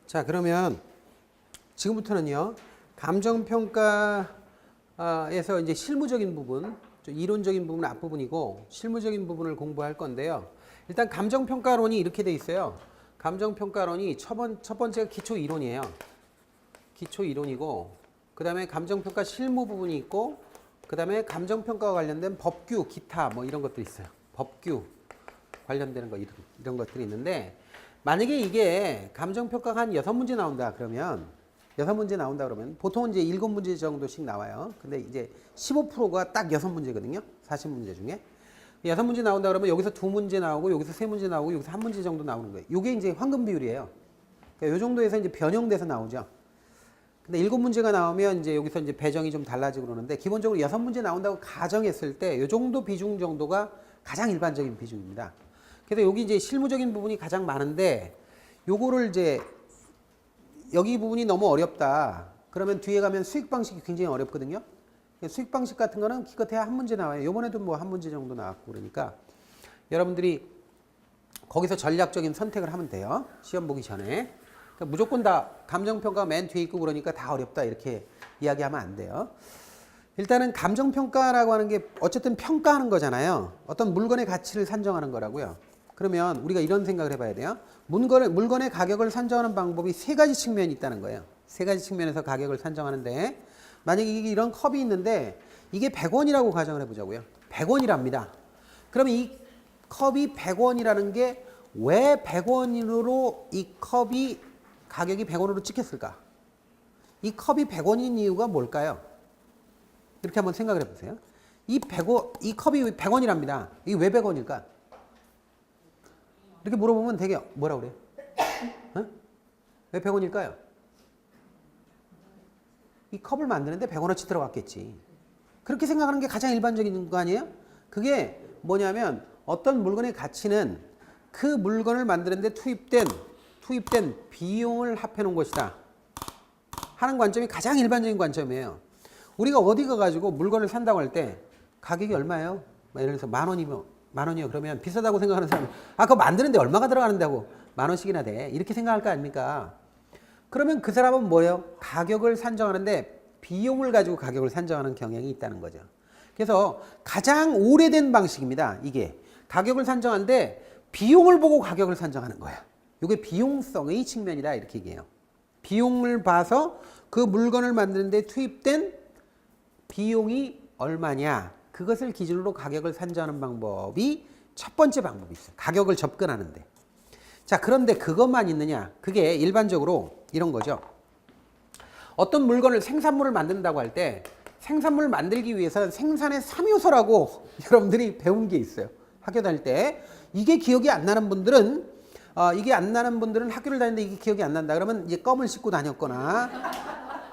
자, 그러면 지금부터는요, 감정평가에서 이제 실무적인 부분, 좀 이론적인 부분은 앞부분이고, 실무적인 부분을 공부할 건데요. 일단 감정평가론이 이렇게 돼 있어요. 감정평가론이 첫 번째가 기초 이론이에요. 기초 이론이고, 그 다음에 감정평가 실무 부분이 있고, 그 다음에 감정평가와 관련된 법규, 기타 뭐 이런 것들이 있어요. 법규 관련되는 거 이런 것들이 있는데, 만약에 이게 감정평가가 한 6문제 나온다 그러면 보통은 이제 7문제 정도씩 나와요. 근데 이제 15%가 딱 6문제거든요. 40문제 중에. 6문제 나온다 그러면 여기서 2문제 나오고 여기서 3문제 나오고 여기서 1문제 정도 나오는 거예요. 이게 이제 황금 비율이에요. 그러니까 이 정도에서 이제 변형돼서 나오죠. 근데 7문제가 나오면 이제 여기서 이제 배정이 좀 달라지고 그러는데, 기본적으로 6문제 나온다고 가정했을 때 이 정도 비중 정도가 가장 일반적인 비중입니다. 그래서 여기 이제 실무적인 부분이 가장 많은데, 요거를 이제 여기 부분이 너무 어렵다 그러면 뒤에 가면 수익 방식이 굉장히 어렵거든요. 수익 방식 같은 거는 기껏해야 한 문제 나와요. 요번에도 뭐 한 문제 정도 나왔고, 그러니까 여러분들이 거기서 전략적인 선택을 하면 돼요. 시험 보기 전에. 그러니까 무조건 다 감정평가 맨 뒤에 있고 그러니까 다 어렵다 이렇게 이야기하면 안 돼요. 일단은 감정평가라고 하는 게 어쨌든 평가하는 거잖아요. 어떤 물건의 가치를 산정하는 거라고요. 그러면 우리가 이런 생각을 해봐야 돼요. 물건의 가격을 산정하는 방법이 3가지 측면이 있다는 거예요. 3가지 측면에서 가격을 산정하는데, 만약에 이런 컵이 있는데 이게 100원이라고 가정을 해보자고요. 100원이랍니다. 그러면 이 컵이 100원이라는 게 왜 100원으로 이 컵이 가격이 100원으로 찍혔을까? 이 컵이 100원인 이유가 뭘까요? 이렇게 한번 생각을 해보세요. 이 컵이 100원이랍니다. 이게 왜 100원일까? 이렇게 물어보면 되게 뭐라 그래요? 어? 왜 100원일까요? 이 컵을 만드는데 100원어치 들어갔겠지. 그렇게 생각하는 게 가장 일반적인 거 아니에요? 그게 뭐냐면, 어떤 물건의 가치는 그 물건을 만드는데 투입된 비용을 합해 놓은 것이다 하는 관점이 가장 일반적인 관점이에요. 우리가 어디 가가지고 물건을 산다고 할 때 가격이 얼마예요? 예를 들어서 만 원이요. 그러면 비싸다고 생각하는 사람은 그거 만드는데 얼마가 들어가는다고 10,000원씩이나 돼. 이렇게 생각할 거 아닙니까? 그러면 그 사람은 뭐예요? 가격을 산정하는데 비용을 가지고 가격을 산정하는 경향이 있다는 거죠. 그래서 가장 오래된 방식입니다. 이게 가격을 산정하는데 비용을 보고 가격을 산정하는 거야. 이게 비용성의 측면이다 이렇게 얘기해요. 비용을 봐서 그 물건을 만드는데 투입된 비용이 얼마냐, 그것을 기준으로 가격을 산정하는 방법이 첫 번째 방법이 있어요. 가격을 접근하는데. 자, 그런데 그것만 있느냐? 그게 일반적으로 이런 거죠. 어떤 물건을 생산물을 만든다고 할 때 생산물을 만들기 위해서는 생산의 3요소라고 여러분들이 배운 게 있어요. 학교 다닐 때. 이게 기억이 안 나는 분들은 학교를 다니는데 이게 기억이 안 난다 그러면 이제 껌을 씹고 다녔거나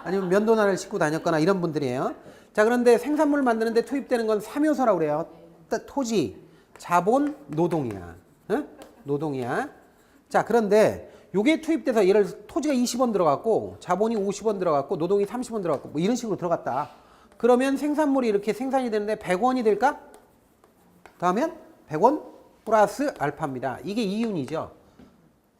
아니면 면도날을 씹고 다녔거나 이런 분들이에요. 자, 그런데 생산물을 만드는데 투입되는 건 3요소라고 그래요. 토지, 자본, 노동이야. 응? 노동이야. 자, 그런데 요게 투입돼서 예를 들어서 토지가 20원 들어갔고 자본이 50원 들어갔고 노동이 30원 들어갔고 뭐 이런 식으로 들어갔다. 그러면 생산물이 이렇게 생산이 되는데 100원이 될까? 다음엔 100원 플러스 알파입니다. 이게 이윤이죠.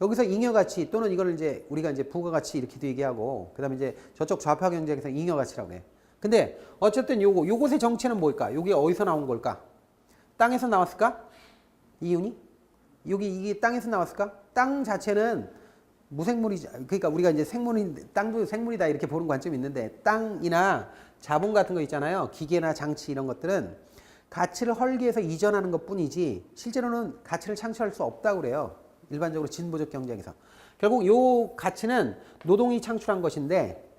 여기서 잉여가치 또는 이걸 이제 우리가 이제 부가가치 이렇게도 얘기하고, 그 다음에 이제 저쪽 좌표 경제에서 잉여가치라고 해요. 근데 어쨌든 요것의 정체는 뭘까? 요게 어디서 나온 걸까? 땅에서 나왔을까? 이윤이? 이게 땅에서 나왔을까? 땅 자체는 무생물이지. 그러니까 우리가 이제 땅도 생물이다 이렇게 보는 관점이 있는데, 땅이나 자본 같은 거 있잖아요. 기계나 장치 이런 것들은 가치를 헐기해서 이전하는 것 뿐이지 실제로는 가치를 창출할 수 없다고 그래요. 일반적으로 진보적 경제에서. 결국 요 가치는 노동이 창출한 것인데,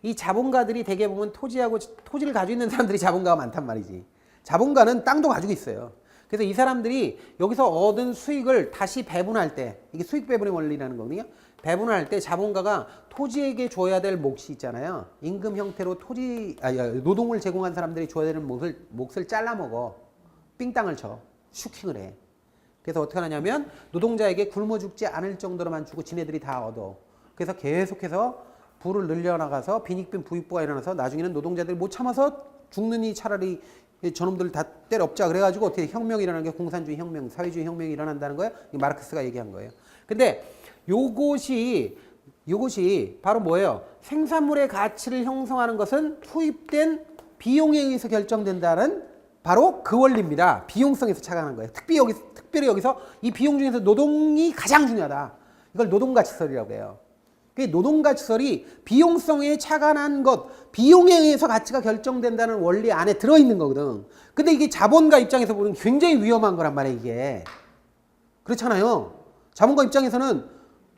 이 자본가들이 대개 보면 토지를 가지고 있는 사람들이 자본가가 많단 말이지. 자본가는 땅도 가지고 있어요. 그래서 이 사람들이 여기서 얻은 수익을 다시 배분할 때, 이게 수익 배분의 원리라는 거거든요. 배분할 때 자본가가 토지에게 줘야 될 몫이 있잖아요. 임금 형태로 노동을 제공한 사람들이 줘야 되는 몫을 잘라먹어. 삥땅을 쳐. 슈킹을 해. 그래서 어떻게 하냐면 노동자에게 굶어 죽지 않을 정도로만 주고 지네들이 다 얻어. 그래서 계속해서 부를 늘려나가서 빈익빈 부익부가 일어나서 나중에는 노동자들이 못 참아서 죽느니 차라리 저놈들 다 때려엎자. 그래가지고 어떻게 혁명이 일어나는 게 공산주의 혁명, 사회주의 혁명이 일어난다는 거예요. 마르크스가 얘기한 거예요. 근데 요것이 이것이 바로 뭐예요? 생산물의 가치를 형성하는 것은 투입된 비용에 의해서 결정된다는 바로 그 원리입니다. 비용성에서 착안한 거예요. 특별히 여기서 이 비용 중에서 노동이 가장 중요하다. 이걸 노동가치설이라고 해요. 그 노동가치설이 비용성에 착안한 것, 비용에 의해서 가치가 결정된다는 원리 안에 들어있는 거거든. 근데 이게 자본가 입장에서 보면 굉장히 위험한 거란 말이에요, 이게. 그렇잖아요. 자본가 입장에서는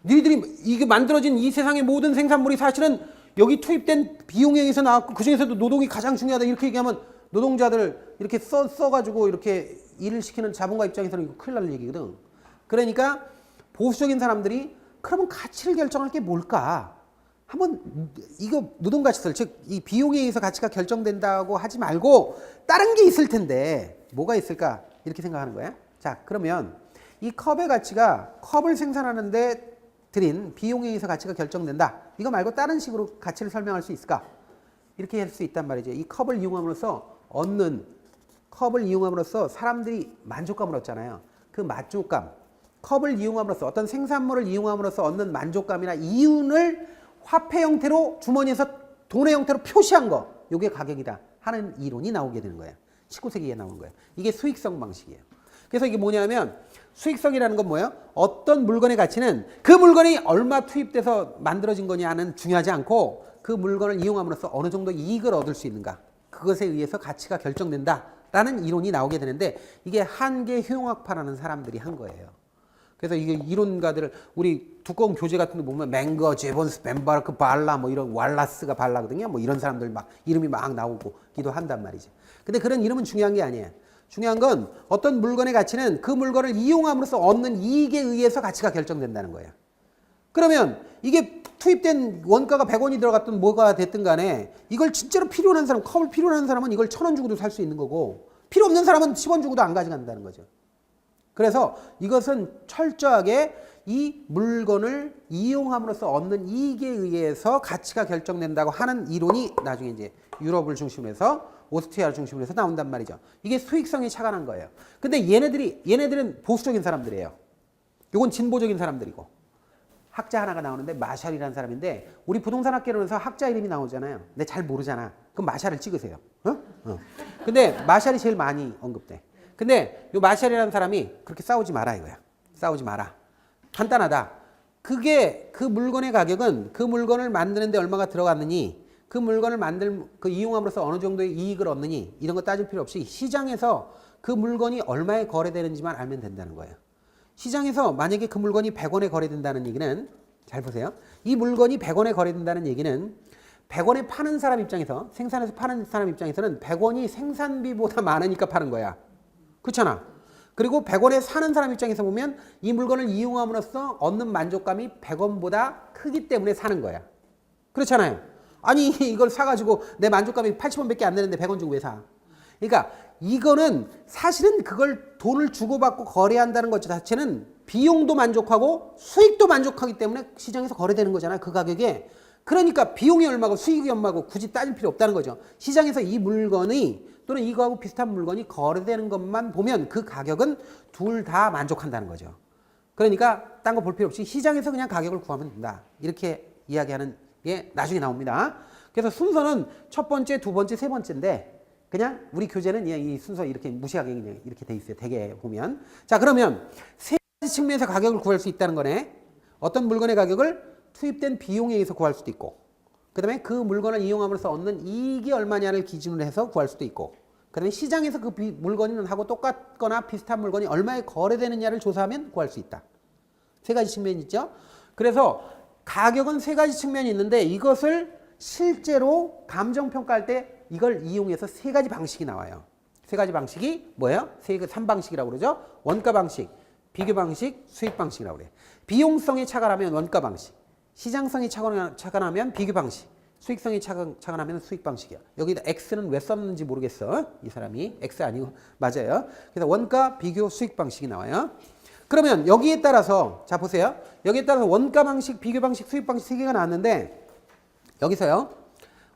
니들이 이게 만들어진 이 세상의 모든 생산물이 사실은 여기 투입된 비용에 의해서 나왔고 그 중에서도 노동이 가장 중요하다 이렇게 얘기하면 노동자들 이렇게 써가지고 이렇게 일을 시키는 자본가 입장에서는 이거 큰일 날 얘기거든. 그러니까 보수적인 사람들이 그러면 가치를 결정할 게 뭘까? 한번 이거 노동가치설, 즉 이 비용에 의해서 가치가 결정된다고 하지 말고 다른 게 있을 텐데 뭐가 있을까? 이렇게 생각하는 거야. 자, 그러면 이 컵의 가치가 컵을 생산하는데 들인 비용에 의해서 가치가 결정된다. 이거 말고 다른 식으로 가치를 설명할 수 있을까? 이렇게 할 수 있단 말이죠. 이 컵을 이용함으로써 컵을 이용함으로써 사람들이 만족감을 얻잖아요. 그 만족감, 컵을 이용함으로써 어떤 생산물을 이용함으로써 얻는 만족감이나 이윤을 화폐 형태로 주머니에서 돈의 형태로 표시한 거, 이게 가격이다 하는 이론이 나오게 되는 거예요. 19세기에 나온 거예요. 이게 수익성 방식이에요. 그래서 이게 뭐냐면 수익성이라는 건 뭐예요? 어떤 물건의 가치는 그 물건이 얼마 투입돼서 만들어진 거냐는 중요하지 않고 그 물건을 이용함으로써 어느 정도 이익을 얻을 수 있는가, 그것에 의해서 가치가 결정된다라는 이론이 나오게 되는데 이게 한계 효용학파라는 사람들이 한 거예요. 그래서 이게 이론가들을 우리 두꺼운 교재 같은 데 보면 맹거, 제본스, 벤바르크, 발라 뭐 이런 왈라스가 발라거든요. 뭐 이런 사람들 막 이름이 막 나오기도 한단 말이죠. 근데 그런 이름은 중요한 게 아니에요. 중요한 건 어떤 물건의 가치는 그 물건을 이용함으로써 얻는 이익에 의해서 가치가 결정된다는 거예요. 그러면 이게 투입된 원가가 100원이 들어갔든 뭐가 됐든 간에 이걸 진짜로 필요로 하는 사람, 컵을 필요로 하는 사람은 이걸 1,000원 주고도 살 수 있는 거고 필요 없는 사람은 10원 주고도 안 가져간다는 거죠. 그래서 이것은 철저하게 이 물건을 이용함으로써 얻는 이익에 의해서 가치가 결정된다고 하는 이론이 나중에 이제 유럽을 중심으로 해서 오스트리아를 중심으로 해서 나온단 말이죠. 이게 수익성이 착안한 거예요. 근데 얘네들은 보수적인 사람들이에요. 이건 진보적인 사람들이고. 학자 하나가 나오는데 마샬이라는 사람인데 우리 부동산 학개론에서 학자 이름이 나오잖아요. 근데 잘 모르잖아. 그럼 마샬을 찍으세요. 근데 마샬이 제일 많이 언급돼. 근데 이 마샬이라는 사람이 그렇게 싸우지 마라 이거야. 싸우지 마라. 간단하다. 그게 그 물건의 가격은 그 물건을 만드는데 얼마가 들어갔느니 그 물건을 이용함으로써 어느 정도의 이익을 얻느니 이런 거 따질 필요 없이 시장에서 그 물건이 얼마에 거래되는지만 알면 된다는 거예요. 시장에서 만약에 그 물건이 100원에 거래된다는 얘기는 잘 보세요. 이 물건이 100원에 거래된다는 얘기는 100원에 파는 사람 입장에서 생산해서 파는 사람 입장에서는 100원이 생산비보다 많으니까 파는 거야. 그렇잖아. 그리고 100원에 사는 사람 입장에서 보면 이 물건을 이용함으로써 얻는 만족감이 100원보다 크기 때문에 사는 거야. 그렇잖아요. 아니 이걸 사가지고 내 만족감이 80원밖에 안 되는데 100원 주고 왜 사? 그러니까 이거는 사실은 그걸 돈을 주고받고 거래한다는 것 자체는 비용도 만족하고 수익도 만족하기 때문에 시장에서 거래되는 거잖아요. 그 가격에. 그러니까 비용이 얼마고 수익이 얼마고 굳이 따질 필요 없다는 거죠. 시장에서 이 물건이 또는 이거하고 비슷한 물건이 거래되는 것만 보면 그 가격은 둘 다 만족한다는 거죠. 그러니까 딴 거 볼 필요 없이 시장에서 그냥 가격을 구하면 된다. 이렇게 이야기하는 게 나중에 나옵니다. 그래서 순서는 첫 번째, 두 번째, 세 번째인데 그냥 우리 교재는 이 순서 이렇게 무시하게 그냥 이렇게 돼 있어요. 대개 보면. 자, 그러면 세 가지 측면에서 가격을 구할 수 있다는 거네. 어떤 물건의 가격을 투입된 비용에 의해서 구할 수도 있고 그 다음에 그 물건을 이용함으로써 얻는 이익이 얼마냐를 기준으로 해서 구할 수도 있고 그 다음에 시장에서 그 물건하고 똑같거나 비슷한 물건이 얼마에 거래되느냐를 조사하면 구할 수 있다. 세 가지 측면이 있죠. 그래서 가격은 세 가지 측면이 있는데 이것을 실제로 감정평가할 때 이걸 이용해서 세 가지 방식이 나와요. 세 가지 방식이 뭐예요? 3방식이라고 그러죠. 원가 방식, 비교 방식, 수익 방식이라고 그래요. 비용성이 착안하면 원가 방식, 시장성이 착안하면 비교 방식, 수익성이 착안하면 수익 방식이야. 여기다 X는 왜 썼는지 모르겠어. 이 사람이 X 아니고 맞아요. 그래서 원가, 비교, 수익 방식이 나와요. 그러면 여기에 따라서 자 보세요. 여기에 따라서 원가 방식, 비교 방식, 수익 방식 세 개가 나왔는데 여기서요.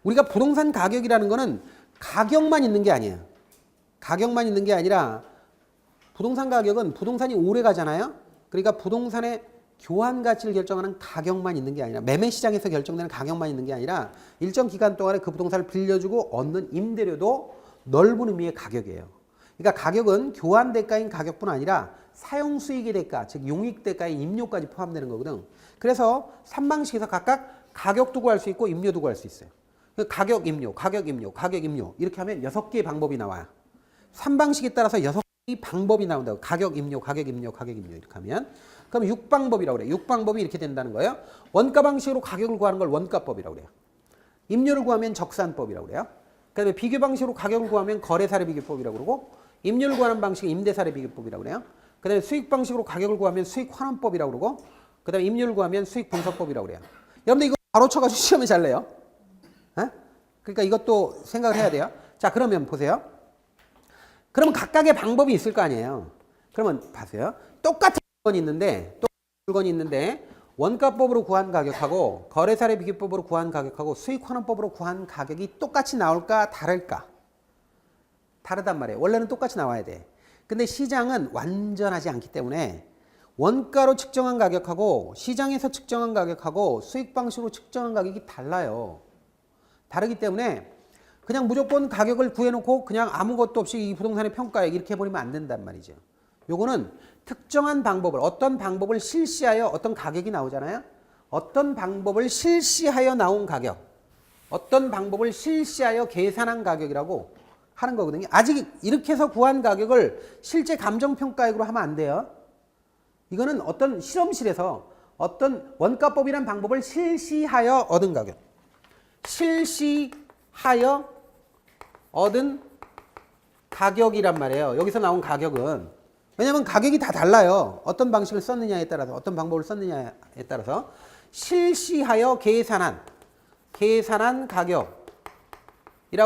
우리가 부동산 가격이라는 거는 가격만 있는 게 아니에요. 가격만 있는 게 아니라 부동산 가격은 부동산이 오래 가잖아요. 그러니까 부동산의 교환 가치를 결정하는 가격만 있는 게 아니라 매매 시장에서 결정되는 가격만 있는 게 아니라 일정 기간 동안에 그 부동산을 빌려주고 얻는 임대료도 넓은 의미의 가격이에요. 그러니까 가격은 교환 대가인 가격뿐 아니라 사용 수익의 대가, 즉 용익 대가인 임료까지 포함되는 거거든. 그래서 3방식에서 각각 가격도 구할 수 있고 임료도 구할 수 있어요. 가격 임료, 가격 임료, 가격 임료 이렇게 하면 6개의 방법이 나와요. 3방식에 따라서 6개의 방법이 나온다고. 가격 임료, 가격 임료, 가격 임료 이렇게 하면 그럼 6방법이라고 그래요. 6방법이 이렇게 된다는 거예요. 원가 방식으로 가격을 구하는 걸 원가법이라고 그래요. 임료를 구하면 적산법이라고 그래요. 그다음에 비교 방식으로 가격을 구하면 거래사례 비교법이라고 그러고 임료를 구하는 방식은 임대사례 비교법이라고 그래요. 그다음에 수익 방식으로 가격을 구하면 수익 환원법이라고 그러고 그다음에 임료를 구하면 수익 분석법이라고 그래요. 여러분들 이거 바로 쳐가지고 시험에 잘 내요. 에? 그러니까 이것도 생각을 해야 돼요. 자, 그러면 보세요. 그러면 각각의 방법이 있을 거 아니에요. 그러면 봐세요. 똑같은 물건이 있는데 원가법으로 구한 가격하고 거래사례 비교법으로 구한 가격하고 수익 환원법으로 구한 가격이 똑같이 나올까 다를까? 다르단 말이에요. 원래는 똑같이 나와야 돼. 근데 시장은 완전하지 않기 때문에 원가로 측정한 가격하고 시장에서 측정한 가격하고 수익 방식으로 측정한 가격이 달라요. 다르기 때문에 그냥 무조건 가격을 구해놓고 그냥 아무것도 없이 이 부동산의 평가액 이렇게 해버리면 안 된단 말이죠. 요거는 특정한 방법을 어떤 방법을 실시하여 어떤 가격이 나오잖아요. 어떤 방법을 실시하여 나온 가격, 어떤 방법을 실시하여 계산한 가격이라고 하는 거거든요. 아직 이렇게 해서 구한 가격을 실제 감정평가액으로 하면 안 돼요. 이거는 어떤 실험실에서 어떤 원가법이란 방법을 실시하여 얻은 가격, 실시하여 얻은 가격이란 말이에요. 여기서 나온 가격은 왜냐하면 가격이 다 달라요. 어떤 방식을 썼느냐에 따라서 어떤 방법을 썼느냐에 따라서 실시하여 계산한 가격이라고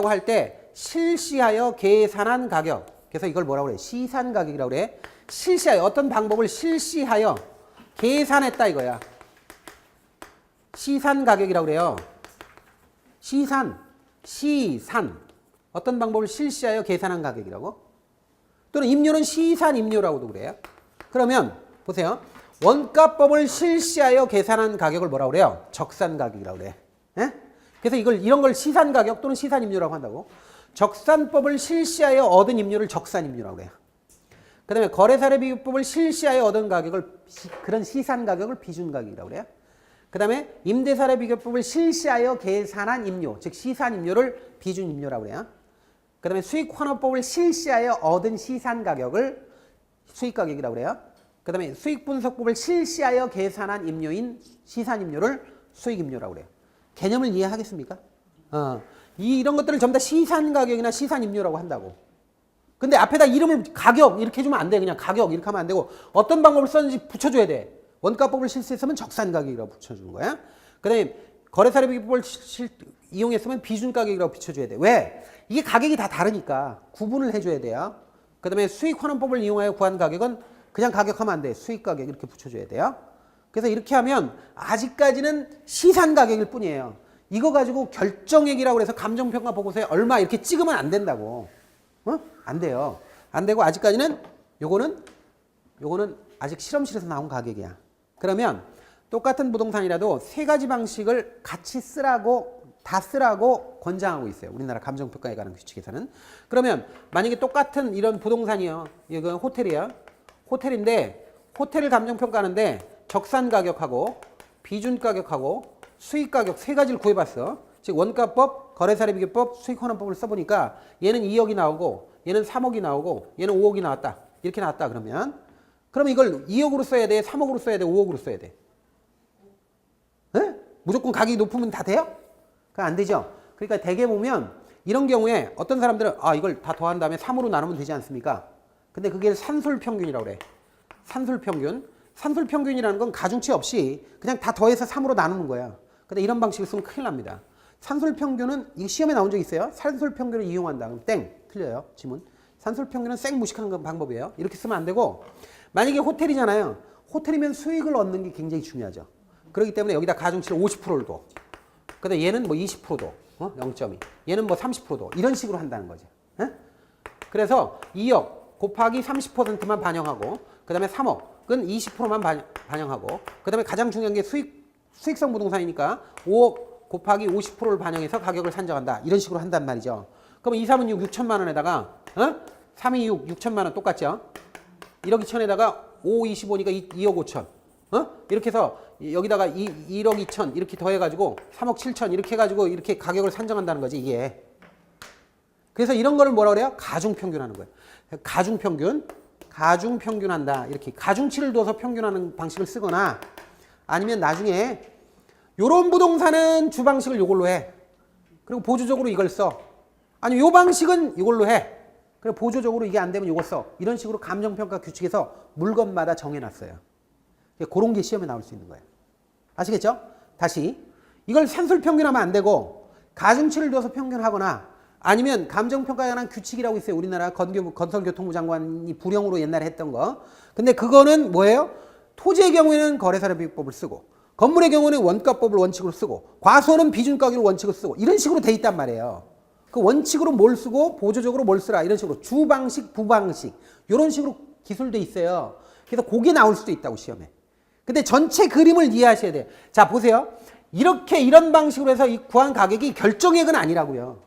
할 때 실시하여 계산한 가격. 그래서 이걸 뭐라고 그래? 시산 가격이라고 그래. 실시하여 어떤 방법을 실시하여 계산했다 이거야. 시산 가격이라고 그래요. 시산 어떤 방법을 실시하여 계산한 가격이라고. 또는 임료는 시산 임료라고도 그래요. 그러면 보세요. 원가법을 실시하여 계산한 가격을 뭐라고 그래요? 적산 가격이라고 그래. 예? 그래서 이런 걸 시산 가격 또는 시산 임료라고 한다고. 적산법을 실시하여 얻은 임료를 적산 임료라고 그래요. 그다음에 거래사례 비교법을 실시하여 얻은 가격을 그런 시산 가격을 비준 가격이라고 그래요. 그다음에 임대사례 비교법을 실시하여 계산한 임료, 즉 시산 임료를 비준 임료라고 그래요. 그 다음에 수익 환원법을 실시하여 얻은 시산 가격을 수익 가격이라고 그래요. 그 다음에 수익 분석법을 실시하여 계산한 임료인 시산 임료를 수익 임료라고 그래요. 개념을 이해하겠습니까? 이런 것들을 전부 다 시산 가격이나 시산 임료라고 한다고. 근데 앞에다 이름을 가격 이렇게 해주면 안 돼. 그냥 가격 이렇게 하면 안 되고 어떤 방법을 썼는지 붙여줘야 돼. 원가법을 실시했으면 적산 가격이라고 붙여주는 거야. 그 다음에 거래사례 비교법을 이용했으면 비준 가격이라고 붙여줘야 돼. 왜? 이게 가격이 다 다르니까 구분을 해줘야 돼요. 그 다음에 수익 환원법을 이용하여 구한 가격은 그냥 가격하면 안 돼. 수익 가격 이렇게 붙여줘야 돼요. 그래서 이렇게 하면 아직까지는 시산 가격일 뿐이에요. 이거 가지고 결정액이라고 해서 감정평가 보고서에 얼마 이렇게 찍으면 안 된다고. 안 돼요. 안 되고 아직까지는 요거는 아직 실험실에서 나온 가격이야. 그러면 똑같은 부동산이라도 세 가지 방식을 같이 다 쓰라고 권장하고 있어요. 우리나라 감정평가에 관한 규칙에서는. 그러면 만약에 똑같은 이런 부동산이요. 이건 호텔이에요. 호텔인데 호텔을 감정평가하는데 적산 가격하고 비준 가격하고 수익 가격 세 가지를 구해봤어. 즉 원가법, 거래사례 비교법, 수익 환원법을 써보니까 얘는 2억이 나오고 얘는 3억이 나오고 얘는 5억이 나왔다. 이렇게 나왔다 그러면 이걸 2억으로 써야 돼? 3억으로 써야 돼? 5억으로 써야 돼? 에? 무조건 가격이 높으면 다 돼요? 그건 안 되죠. 그러니까 대개 보면 이런 경우에 어떤 사람들은 이걸 다 더한 다음에 3으로 나누면 되지 않습니까? 근데 그게 산술평균이라고 그래. 산술평균. 산술평균이라는 건 가중치 없이 그냥 다 더해서 3으로 나누는 거야. 근데 이런 방식을 쓰면 큰일 납니다. 산술평균은 이 시험에 나온 적 있어요? 산술평균을 이용한다. 그럼 땡. 틀려요. 지문. 산술평균은 생 무식한 방법이에요. 이렇게 쓰면 안 되고 만약에 호텔이잖아요. 호텔이면 수익을 얻는 게 굉장히 중요하죠. 그렇기 때문에 여기다 가중치를 50%를 둬. 근데 얘는 뭐 20%도 0.2. 얘는 뭐 30%도 이런 식으로 한다는 거죠. 에? 그래서 2억 곱하기 30%만 반영하고 그 다음에 3억 가격은 20%만 반영하고 그다음에 가장 중요한 게 수익성 부동산이니까 5억 곱하기 50%를 반영해서 가격을 산정한다. 이런 식으로 한단 말이죠. 그럼 2, 3은 6, 6천만 원에다가 3, 2, 6, 6천만 원 똑같죠? 1억 2천에다가 5, 25니까 2억 5천. 이렇게 해서 여기다가 1억 2천 이렇게 더해가지고 3억 7천 이렇게 해가지고 이렇게 가격을 산정한다는 거지 이게. 그래서 이런 거를 뭐라 그래요? 가중평균하는 거예요. 가중평균한다. 이렇게 가중치를 둬서 평균하는 방식을 쓰거나 아니면 나중에 요런 부동산은 주방식을 요걸로 해. 그리고 보조적으로 이걸 써. 아니 요 방식은 이걸로 해. 그리고 보조적으로 이게 안 되면 요거 써. 이런 식으로 감정평가 규칙에서 물건마다 정해놨어요. 그런 게 시험에 나올 수 있는 거예요. 아시겠죠? 다시 이걸 산술평균하면 안 되고 가중치를 둬서 평균하거나 아니면 감정평가에 관한 규칙이라고 있어요. 우리나라 건설교통부 장관이 부령으로 옛날에 했던 거. 근데 그거는 뭐예요? 토지의 경우에는 거래사례비법을 쓰고 건물의 경우는 원가법을 원칙으로 쓰고 과수원은 비준가격을 원칙으로 쓰고 이런 식으로 돼 있단 말이에요. 그 원칙으로 뭘 쓰고 보조적으로 뭘 쓰라 이런 식으로 주방식, 부방식 이런 식으로 기술돼 있어요. 그래서 그게 나올 수도 있다고 시험에. 근데 전체 그림을 이해하셔야 돼요. 자 보세요. 이런 방식으로 해서 이 구한 가격이 결정액은 아니라고요.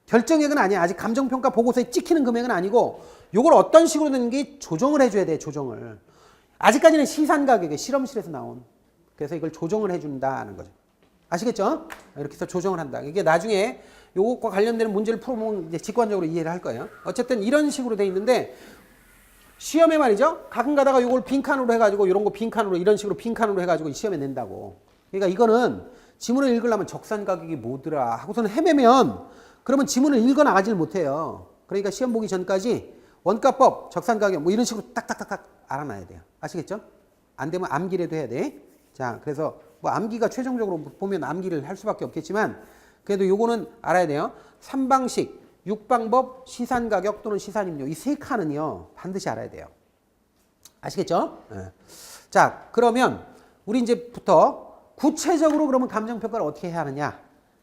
결정액은 아니야. 아직 감정평가 보고서에 찍히는 금액은 아니고 이걸 어떤 식으로 되는 게 조정을 해줘야 돼. 조정을. 아직까지는 시산가격에 실험실에서 나온. 그래서 이걸 조정을 해준다는 거죠. 아시겠죠? 이렇게 해서 조정을 한다. 이게 나중에 요것과 관련되는 문제를 풀어보면 이제 직관적으로 이해를 할 거예요. 어쨌든 이런 식으로 돼 있는데 시험에 말이죠. 가끔 가다가 요걸 빈칸으로 해가지고 이런 거 빈칸으로 이런 식으로 빈칸으로 해가지고 시험에 낸다고. 그러니까 이거는 지문을 읽으려면 적산 가격이 뭐더라 하고서는 헤매면 그러면 지문을 읽어 나가질 못해요. 그러니까 시험 보기 전까지 원가법, 적산 가격 뭐 이런 식으로 딱딱딱딱 알아놔야 돼요. 아시겠죠? 안 되면 암기라도 해야 돼. 자, 그래서 뭐 암기가 최종적으로 보면 암기를 할 수밖에 없겠지만 그래도 요거는 알아야 돼요. 3방식, 6방법, 시산가격 또는 시산임료 이 세 칸은요 반드시 알아야 돼요. 아시겠죠? 네. 자, 그러면 우리 이제부터 구체적으로 그러면 감정평가를 어떻게 해야 하느냐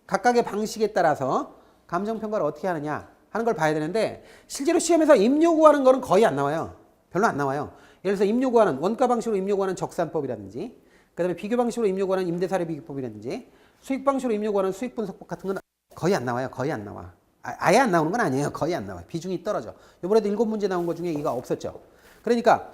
각각의 방식에 따라서 감정평가를 어떻게 하느냐 하는 걸 봐야 되는데 실제로 시험에서 임료 구하는 거는 거의 안 나와요. 별로 안 나와요. 예를 들어서 임료 구하는 원가 방식으로 임료 구하는 적산법이라든지 그 다음에 비교 방식으로 임료 구하는 임대사례 비교법이라든지 수익 방식으로 임료 구하는 수익 분석법 같은 건 거의 안 나와요. 거의 안 나와. 아예 안 나오는 건 아니에요. 거의 안 나와요. 비중이 떨어져. 이번에도 7문제 나온 것 중에 이거 없었죠. 그러니까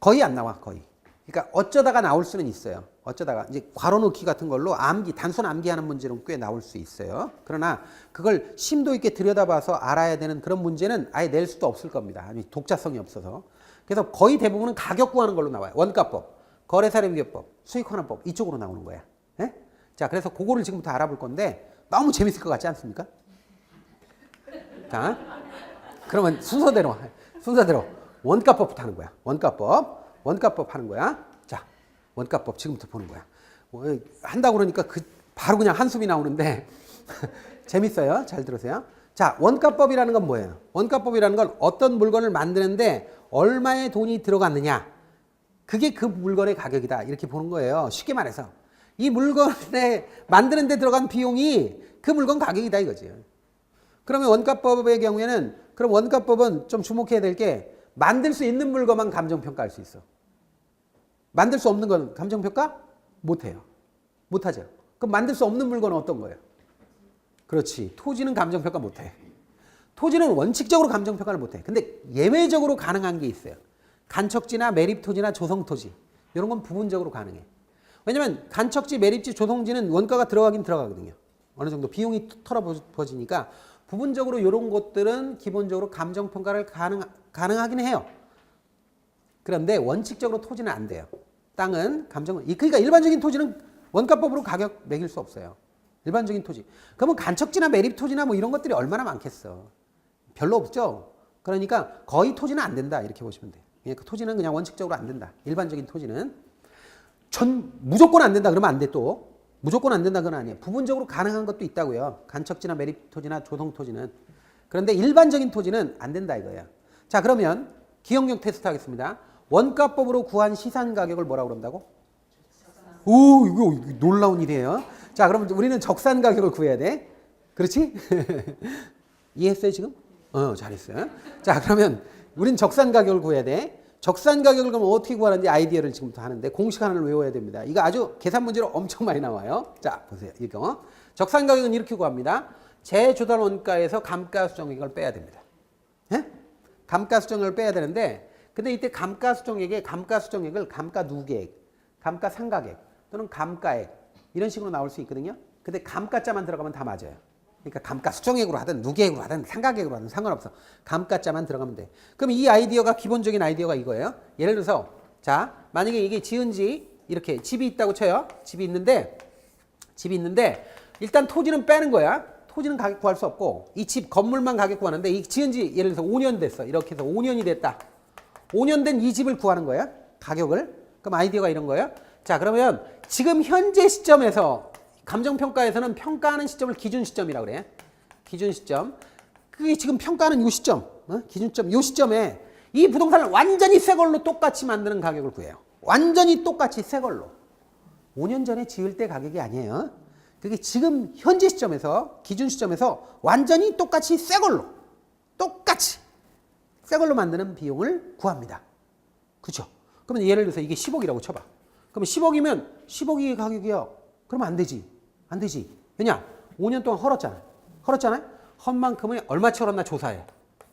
거의 안 나와. 거의. 그러니까 어쩌다가 나올 수는 있어요. 어쩌다가 이제 괄호 넣기 같은 걸로 암기, 단순 암기하는 문제는 꽤 나올 수 있어요. 그러나 그걸 심도 있게 들여다봐서 알아야 되는 그런 문제는 아예 낼 수도 없을 겁니다. 아니 독자성이 없어서. 그래서 거의 대부분은 가격 구하는 걸로 나와요. 원가법, 거래사례비교법, 수익환원법 이쪽으로 나오는 거야. 네? 자, 그래서 그거를 지금부터 알아볼 건데 너무 재밌을 것 같지 않습니까? 자, 그러면 순서대로 원가법부터 하는 거야. 원가법 하는 거야. 자, 원가법 지금부터 보는 거야. 한다고 그러니까 바로 그냥 한숨이 나오는데 재밌어요. 잘 들으세요. 자, 원가법이라는 건 뭐예요? 원가법이라는 건 어떤 물건을 만드는데 얼마의 돈이 들어갔느냐. 그게 그 물건의 가격이다. 이렇게 보는 거예요. 쉽게 말해서. 이 물건에 만드는 데 들어간 비용이 그 물건 가격이다 이거지. 그러면 원가법의 경우에는 그럼 원가법은 좀 주목해야 될 게 만들 수 있는 물건만 감정평가할 수 있어. 만들 수 없는 건 감정평가 못해요. 못하죠. 그럼 만들 수 없는 물건은 어떤 거예요? 그렇지. 토지는 감정평가 못해. 토지는 원칙적으로 감정평가를 못해. 근데 예외적으로 가능한 게 있어요. 간척지나 매립토지나 조성토지. 이런 건 부분적으로 가능해. 왜냐면 간척지, 매립지, 조성지는 원가가 들어가긴 들어가거든요. 어느 정도 비용이 털어버지니까 부분적으로 이런 것들은 기본적으로 감정평가를 가능하긴 해요. 그런데 원칙적으로 토지는 안 돼요. 땅은 그러니까 일반적인 토지는 원가법으로 가격 매길 수 없어요. 일반적인 토지. 그러면 간척지나 매립토지나 뭐 이런 것들이 얼마나 많겠어. 별로 없죠. 그러니까 거의 토지는 안 된다 이렇게 보시면 돼요. 그러니까 토지는 그냥 원칙적으로 안 된다. 일반적인 토지는 무조건 안 된다 그러면 안 돼 또. 무조건 안 된다 그건 아니에요. 부분적으로 가능한 것도 있다고요. 간척지나 매립토지나 조성토지는. 그런데 일반적인 토지는 안 된다 이거예요. 자, 그러면 기억력 테스트 하겠습니다. 원가법으로 구한 시산 가격을 뭐라고 그런다고? 오, 이거 놀라운 일이에요. 자, 그럼 우리는 적산 가격을 구해야 돼. 그렇지? 이해했어요 지금? 잘했어요. 자, 그러면 우린 적산 가격을 구해야 돼. 적산 가격을 그럼 어떻게 구하는지 아이디어를 지금부터 하는데 공식 하나를 외워야 됩니다. 이거 아주 계산 문제로 엄청 많이 나와요. 자, 보세요. 이거. 적산 가격은 이렇게 구합니다. 재조달 원가에서 감가수정액을 빼야 됩니다. 예? 감가수정액을 빼야 되는데 근데 이때 감가수정액을 감가누계액, 감가상각액 또는 감가액 이런 식으로 나올 수 있거든요. 근데 감가자만 들어가면 다 맞아요. 그러니까 감가수정액으로 하든 누계액으로 하든 상각액으로 하든 상관없어. 감가자만 들어가면 돼. 그럼 이 아이디어가 기본적인 아이디어가 이거예요. 예를 들어서 자 만약에 이게 지은지 이렇게 집이 있다고 쳐요. 집이 있는데 일단 토지는 빼는 거야. 토지는 가격 구할 수 없고 이 집 건물만 가격 구하는데 이 지은지 예를 들어서 5년 됐어. 이렇게 해서 5년이 됐다. 5년 된 이 집을 구하는 거야. 가격을. 그럼 아이디어가 이런 거예요. 자 그러면 지금 현재 시점에서 감정평가에서는 평가하는 시점을 기준 시점이라고 그래. 기준 시점. 그게 지금 평가하는 이 시점. 기준점 이 시점에 이 부동산을 완전히 새 걸로 똑같이 만드는 가격을 구해요. 완전히 똑같이 새 걸로. 5년 전에 지을 때 가격이 아니에요. 그게 지금 현재 시점에서 기준 시점에서 완전히 똑같이 새 걸로 똑같이 새 걸로 만드는 비용을 구합니다. 그렇죠? 그러면 예를 들어서 이게 10억이라고 쳐봐. 그러면 10억이면 10억이 가격이야. 그러면 안 되지. 안 되지. 왜냐? 5년 동안 헐었잖아. 헐었잖아요? 헌 만큼을 얼마치 헐었나 조사해.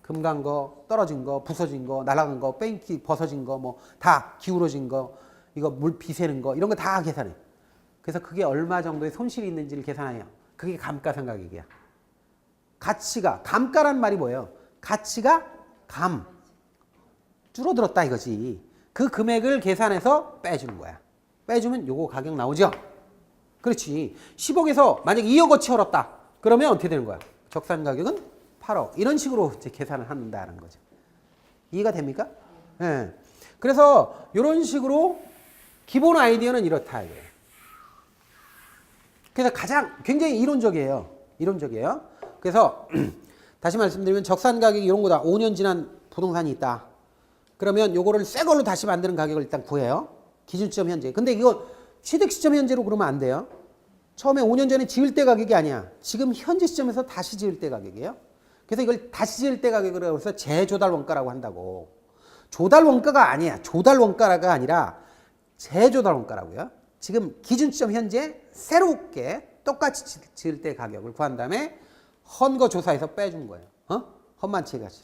금 간 거, 떨어진 거, 부서진 거, 날아간 거, 뺑기 벗어진 거, 뭐 다 기울어진 거, 이거 물 비새는 거 이런 거 다 계산해. 그래서 그게 얼마 정도의 손실이 있는지를 계산해요. 그게 감가상각액이야. 가치가 감가란 말이 뭐예요? 가치가 줄어들었다 이거지. 그 금액을 계산해서 빼주는 거야. 빼주면 요거 가격 나오죠? 그렇지. 10억에서 만약 2억어치 헐었다. 그러면 어떻게 되는 거야? 적산 가격은 8억. 이런 식으로 이제 계산을 한다는 거죠. 이해가 됩니까? 네. 그래서 이런 식으로 기본 아이디어는 이렇다 이거예요. 그래서 굉장히 이론적이에요. 이론적이에요. 그래서 다시 말씀드리면 적산 가격이 이런 거다. 5년 지난 부동산이 있다. 그러면 요거를 새 걸로 다시 만드는 가격을 일단 구해요. 기준시점 현재. 근데 이거 취득 시점 현재로 그러면 안 돼요. 처음에 5년 전에 지을 때 가격이 아니야. 지금 현재 시점에서 다시 지을 때 가격이에요. 그래서 이걸 다시 지을 때 가격으로 해서 재조달 원가라고 한다고. 조달 원가가 아니야. 조달 원가가 아니라 재조달 원가라고요. 지금 기준 시점 현재 새롭게 똑같이 지을 때 가격을 구한 다음에 헌 거 조사해서 빼준 거예요. 헌만치의 가치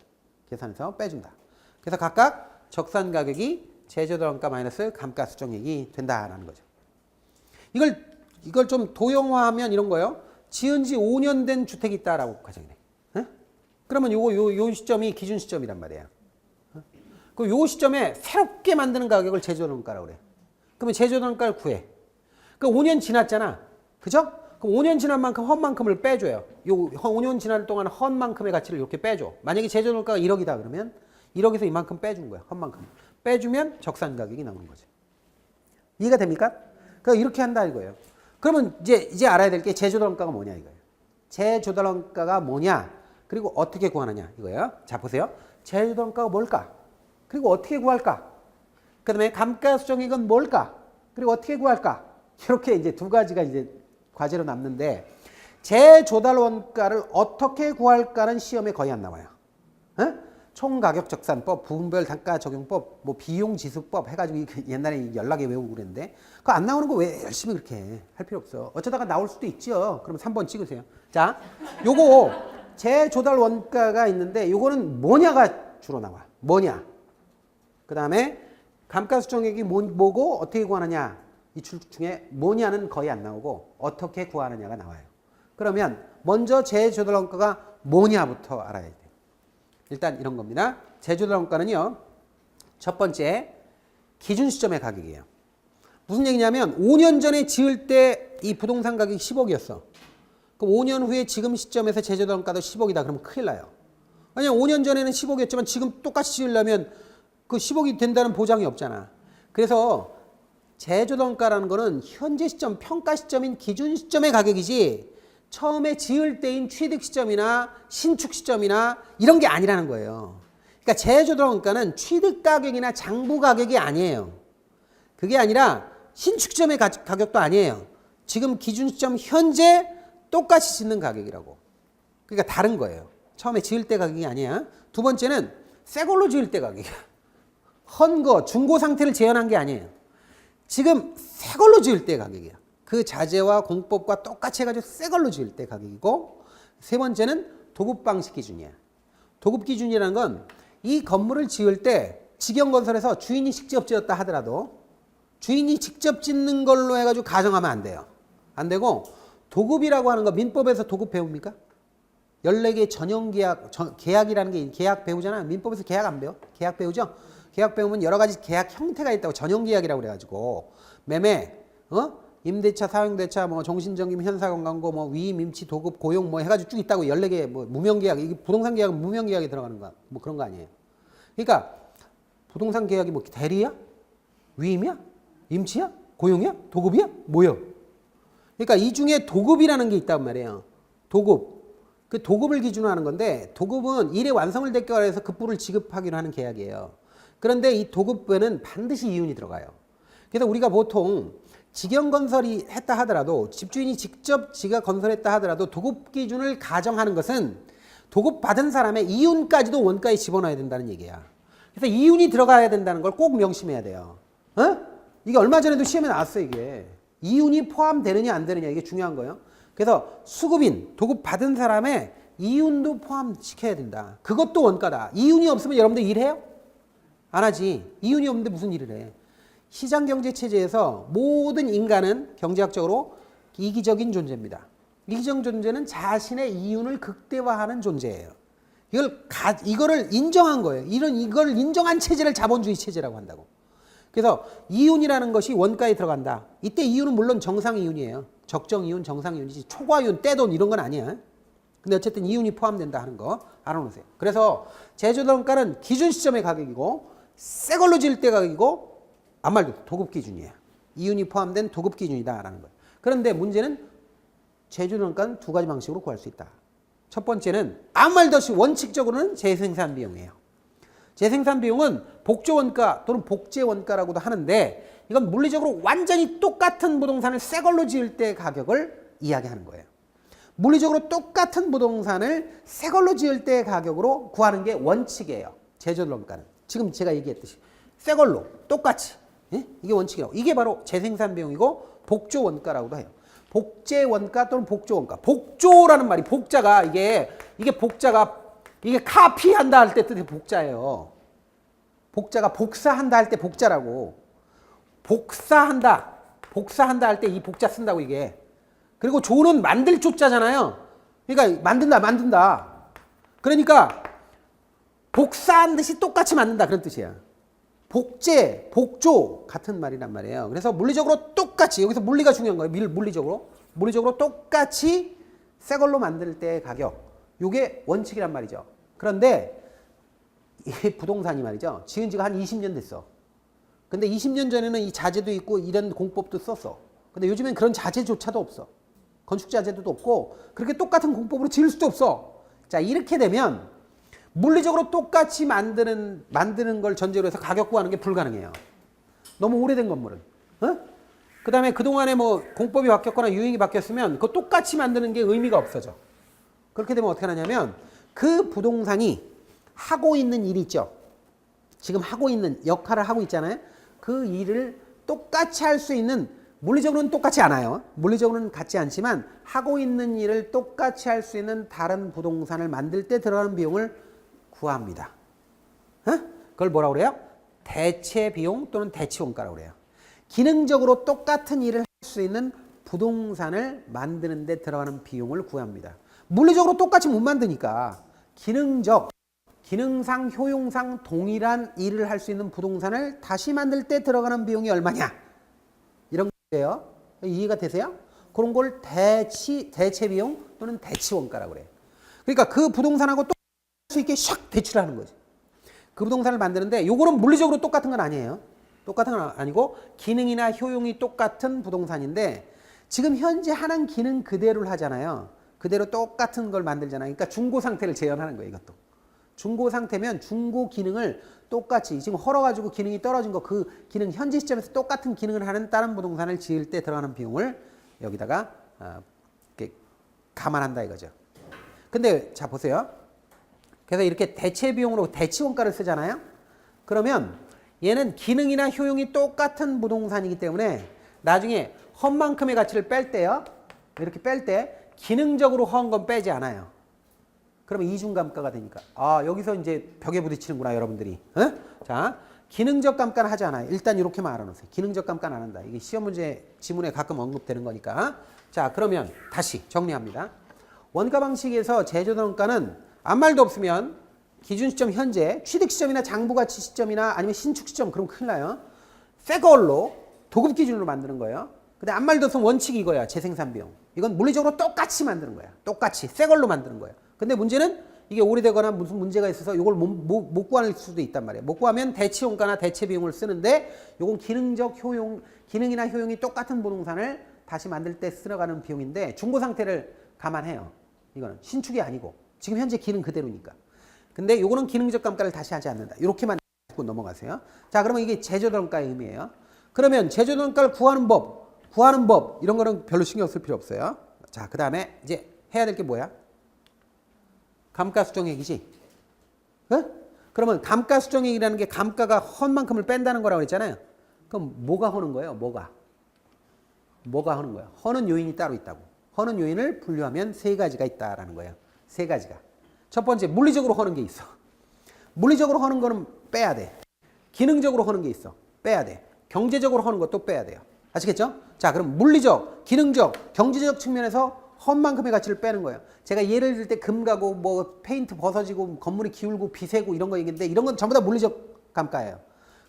계산해서 빼준다. 그래서 각각 적산 가격이 재조달 원가 마이너스 감가수정액이 된다라는 거죠. 이걸 좀 도형화하면 이런 거예요. 지은 지 5년 된 주택이 있다라고 가정해. 그러면 요 시점이 기준 시점이란 말이에요. 그 요 시점에 새롭게 만드는 가격을 재조달 원가라고 그래. 그러면 재조달 원가를 구해. 그 5년 지났잖아. 그죠? 그럼 5년 지난 만큼 헌 만큼을 빼줘요. 요 5년 지난 동안 헌 만큼의 가치를 이렇게 빼줘. 만약에 재조달 원가가 1억이다 그러면 1억에서 이만큼 빼준 거야. 헌 만큼. 빼주면 적산 가격이 나오는 거죠. 이해가 됩니까? 그러니까 이렇게 한다 이거예요. 그러면 이제 알아야 될 게 재조달 원가가 뭐냐 이거예요. 재조달 원가가 뭐냐? 그리고 어떻게 구하느냐 이거예요. 자 보세요. 재조달 원가가 뭘까? 그리고 어떻게 구할까? 그다음에 감가수정액은 뭘까? 그리고 어떻게 구할까? 이렇게 이제 두 가지가 이제 과제로 남는데 재조달 원가를 어떻게 구할까는 시험에 거의 안 나와요. 총가격적산법, 부분별 단가 적용법, 뭐 비용지수법 해가지고 옛날에 연락에 외우고 그랬는데 그거 안 나오는 거 왜 열심히 그렇게 할 필요 없어. 어쩌다가 나올 수도 있죠. 그럼 3번 찍으세요. 자, 요거 재조달 원가가 있는데 요거는 뭐냐가 주로 나와. 뭐냐. 그 다음에 감가수정액이 뭐고 어떻게 구하느냐. 이 중에 뭐냐는 거의 안 나오고 어떻게 구하느냐가 나와요. 그러면 먼저 재조달 원가가 뭐냐부터 알아야 돼요. 일단 이런 겁니다. 재조달 원가는요. 첫 번째 기준 시점의 가격이에요. 무슨 얘기냐면 5년 전에 지을 때 이 부동산 가격이 10억이었어. 그럼 5년 후에 지금 시점에서 재조달 원가도 10억이다. 그러면 큰일 나요. 왜냐면 5년 전에는 10억이었지만 지금 똑같이 지으려면 그 10억이 된다는 보장이 없잖아. 그래서 재조달 원가라는 거는 현재 시점, 평가 시점인 기준 시점의 가격이지 처음에 지을 때인 취득 시점이나 신축 시점이나 이런 게 아니라는 거예요. 그러니까 재조달 원가는 취득 가격이나 장부 가격이 아니에요. 그게 아니라 신축 시점의 가격도 아니에요. 지금 기준 시점 현재 똑같이 짓는 가격이라고. 그러니까 다른 거예요. 처음에 지을 때 가격이 아니야. 두 번째는 새 걸로 지을 때 가격이야. 헌거, 중고 상태를 재현한 게 아니에요. 지금 새 걸로 지을 때 가격이야. 그 자재와 공법과 똑같이 해가지고 새 걸로 지을 때 가격이고, 세 번째는 도급 방식 기준이야. 도급 기준이라는 건 이 건물을 지을 때 직영건설에서 주인이 직접 지었다 하더라도 주인이 직접 짓는 걸로 해가지고 가정하면 안 돼요. 안 되고, 도급이라고 하는 거 민법에서 도급 배웁니까? 14개 전형 계약이라는 게 계약 배우잖아. 민법에서 계약 안 배워? 계약 배우죠? 계약 배우면 여러 가지 계약 형태가 있다고, 전형 계약이라고 그래가지고 매매, 임대차, 사용대차, 뭐 종신정임, 현사건강고, 뭐 위임, 임치, 도급, 고용 뭐 해가지고 쭉 있다고. 14개 뭐 무명계약, 이게 부동산 계약은 무명계약에 들어가는 거, 뭐 그런 거 아니에요. 그러니까 부동산 계약이 뭐 대리야? 위임이야? 임치야? 고용이야? 도급이야? 뭐야? 그러니까 이 중에 도급이라는 게 있단 말이에요. 도급. 그 도급을 기준으로 하는 건데, 도급은 일의 완성을 대가로 해서 급부를 지급하기로 하는 계약이에요. 그런데 이 도급에는 반드시 이윤이 들어가요. 그래서 우리가 보통 직영건설이 했다 하더라도, 집주인이 직접 지가 건설했다 하더라도 도급 기준을 가정하는 것은 도급 받은 사람의 이윤까지도 원가에 집어넣어야 된다는 얘기야. 그래서 이윤이 들어가야 된다는 걸 꼭 명심해야 돼요. 이게 얼마 전에도 시험에 나왔어, 이게. 이윤이 포함되느냐 안 되느냐, 이게 중요한 거예요. 그래서 수급인, 도급 받은 사람의 이윤도 포함시켜야 된다. 그것도 원가다. 이윤이 없으면 여러분들 일해요? 안 하지. 이윤이 없는데 무슨 일을 해. 시장경제체제에서 모든 인간은 경제학적으로 이기적인 존재입니다. 이기적 존재는 자신의 이윤을 극대화하는 존재예요. 이거를 인정한 거예요. 이걸 인정한 체제를 자본주의 체제라고 한다고. 그래서 이윤이라는 것이 원가에 들어간다. 이때 이윤은 물론 정상 이윤이에요. 적정 이윤, 정상 이윤이지 초과 이윤, 떼돈 이런 건 아니야. 근데 어쨌든 이윤이 포함된다 하는 거 알아놓으세요. 그래서 제조단가는 기준 시점의 가격이고, 새 걸로 지을 때 가격이고, 아무 말도 도급 기준이에요. 이윤이 포함된 도급 기준이다라는 거예요. 그런데 문제는 제조단가는 두 가지 방식으로 구할 수 있다. 첫 번째는 아무 말도 없이 원칙적으로는 재생산 비용이에요. 재생산 비용은 복조원가 또는 복제원가라고도 하는데, 이건 물리적으로 완전히 똑같은 부동산을 새 걸로 지을 때 가격을 이야기하는 거예요. 물리적으로 똑같은 부동산을 새 걸로 지을 때 가격으로 구하는 게 원칙이에요. 제조원가는. 지금 제가 얘기했듯이 새 걸로 똑같이. 이게 원칙이라고. 이게 바로 재생산 비용이고 복조원가라고도 해요. 복제원가 또는 복조원가. 복조라는 말이 복자가 이게 복자가 이게 카피한다 할 때 뜻의 복자예요. 복자가 복사한다 할 때 복자라고. 복사한다 할 때 이 복자 쓴다고 이게. 그리고 조는 만들 조자잖아요. 그러니까 만든다. 그러니까 복사한 듯이 똑같이 만든다 그런 뜻이야. 복제, 복조 같은 말이란 말이에요. 그래서 물리적으로 똑같이, 여기서 물리가 중요한 거예요. 물리적으로 똑같이 새 걸로 만들 때의 가격. 이게 원칙이란 말이죠. 그런데 이 부동산이 말이죠. 지은 지가 한 20년 됐어. 근데 20년 전에는 이 자재도 있고 이런 공법도 썼어. 근데 요즘엔 그런 자재조차도 없어. 건축 자재도 없고 그렇게 똑같은 공법으로 지을 수도 없어. 자, 이렇게 되면 물리적으로 똑같이 만드는 걸 전제로 해서 가격 구하는 게 불가능해요. 너무 오래된 건물은. 그 다음에 그동안에 뭐 공법이 바뀌었거나 유행이 바뀌었으면 그거 똑같이 만드는 게 의미가 없어져. 그렇게 되면 어떻게 하냐면 그 부동산이 하고 있는 일이 있죠. 지금 하고 있는 역할을 하고 있잖아요. 그 일을 똑같이 할 수 있는, 물리적으로는 똑같지 않아요. 물리적으로는 같지 않지만 하고 있는 일을 똑같이 할 수 있는 다른 부동산을 만들 때 들어가는 비용을 구합니다. 그걸 뭐라고 그래요? 대체 비용 또는 대치원가라고 그래요. 기능적으로 똑같은 일을 할 수 있는 부동산을 만드는 데 들어가는 비용을 구합니다. 물리적으로 똑같이 못 만드니까 기능상, 효용상 동일한 일을 할 수 있는 부동산을 다시 만들 때 들어가는 비용이 얼마냐? 이런 거예요. 이해가 되세요? 그런 걸 대체 비용 또는 대치원가라고 그래요. 그러니까 그 부동산하고 똑같이 수 있게 샥 대출하는 거지. 그 부동산을 만드는데 요거는 물리적으로 똑같은 건 아니에요. 똑같은 건 아니고 기능이나 효용이 똑같은 부동산인데 지금 현재 하는 기능 그대로를 하잖아요. 그대로 똑같은 걸 만들잖아요. 그러니까 중고 상태를 재현하는 거예요. 이것도. 중고 상태면 중고 기능을 똑같이 지금 헐어가지고 기능이 떨어진 거 그 기능 현재 시점에서 똑같은 기능을 하는 다른 부동산을 지을 때 들어가는 비용을 여기다가 감안한다 이거죠. 근데 자 보세요. 그래서 이렇게 대체 비용으로 대치원가를 쓰잖아요. 그러면 얘는 기능이나 효용이 똑같은 부동산이기 때문에 나중에 헛만큼의 가치를 뺄 때요. 이렇게 뺄 때 기능적으로 허한 건 빼지 않아요. 그러면 이중감가가 되니까. 아, 여기서 이제 벽에 부딪히는구나, 여러분들이. 어? 자, 기능적 감가는 하지 않아요. 일단 이렇게만 알아놓으세요. 기능적 감가는 안 한다. 이게 시험 문제 지문에 가끔 언급되는 거니까. 자, 그러면 다시 정리합니다. 원가 방식에서 제조원가는 아무 말도 없으면 기준 시점 현재, 취득 시점이나 장부가치 시점이나 아니면 신축 시점, 그럼 큰일 나요. 새 걸로 도급 기준으로 만드는 거예요. 근데 아무 말도 없으면 원칙이 이거야. 재생산 비용. 이건 물리적으로 똑같이 만드는 거야. 똑같이 새 걸로 만드는 거야. 근데 문제는 이게 오래되거나 무슨 문제가 있어서 이걸 못 구할 수도 있단 말이에요. 못 구하면 대치원가나 대체비용을 쓰는데 이건 기능적 효용, 기능이나 효용이 똑같은 부동산을 다시 만들 때 들어가는 비용인데 중고 상태를 감안해요. 이거는 신축이 아니고 지금 현재 기능 그대로니까. 근데 요거는 기능적 감가를 다시 하지 않는다. 이렇게만 듣고 넘어가세요. 자, 그러면 이게 제조단가의 의미예요. 그러면 제조단가를 구하는 법 이런 거는 별로 신경 쓸 필요 없어요. 자, 그 다음에 이제 해야 될 게 뭐야? 감가수정액이지. 어? 그러면 감가수정액이라는 게 감가가 헌 만큼을 뺀다는 거라고 그랬잖아요. 그럼 뭐가 허는 거예요? 뭐가 허는 거예요? 허는 요인이 따로 있다고. 허는 요인을 분류하면 세 가지가 있다라는 거예요. 세 가지가. 첫 번째, 물리적으로 허는 게 있어. 물리적으로 허는 거는 빼야 돼. 기능적으로 허는 게 있어. 빼야 돼. 경제적으로 허는 것도 빼야 돼요. 아시겠죠? 자, 그럼 물리적, 기능적, 경제적 측면에서 헌 만큼의 가치를 빼는 거예요. 제가 예를 들 때 금 가고 뭐 페인트 벗어지고 건물이 기울고 비세고 이런 거 얘기인데 이런 건 전부 다 물리적 감가예요.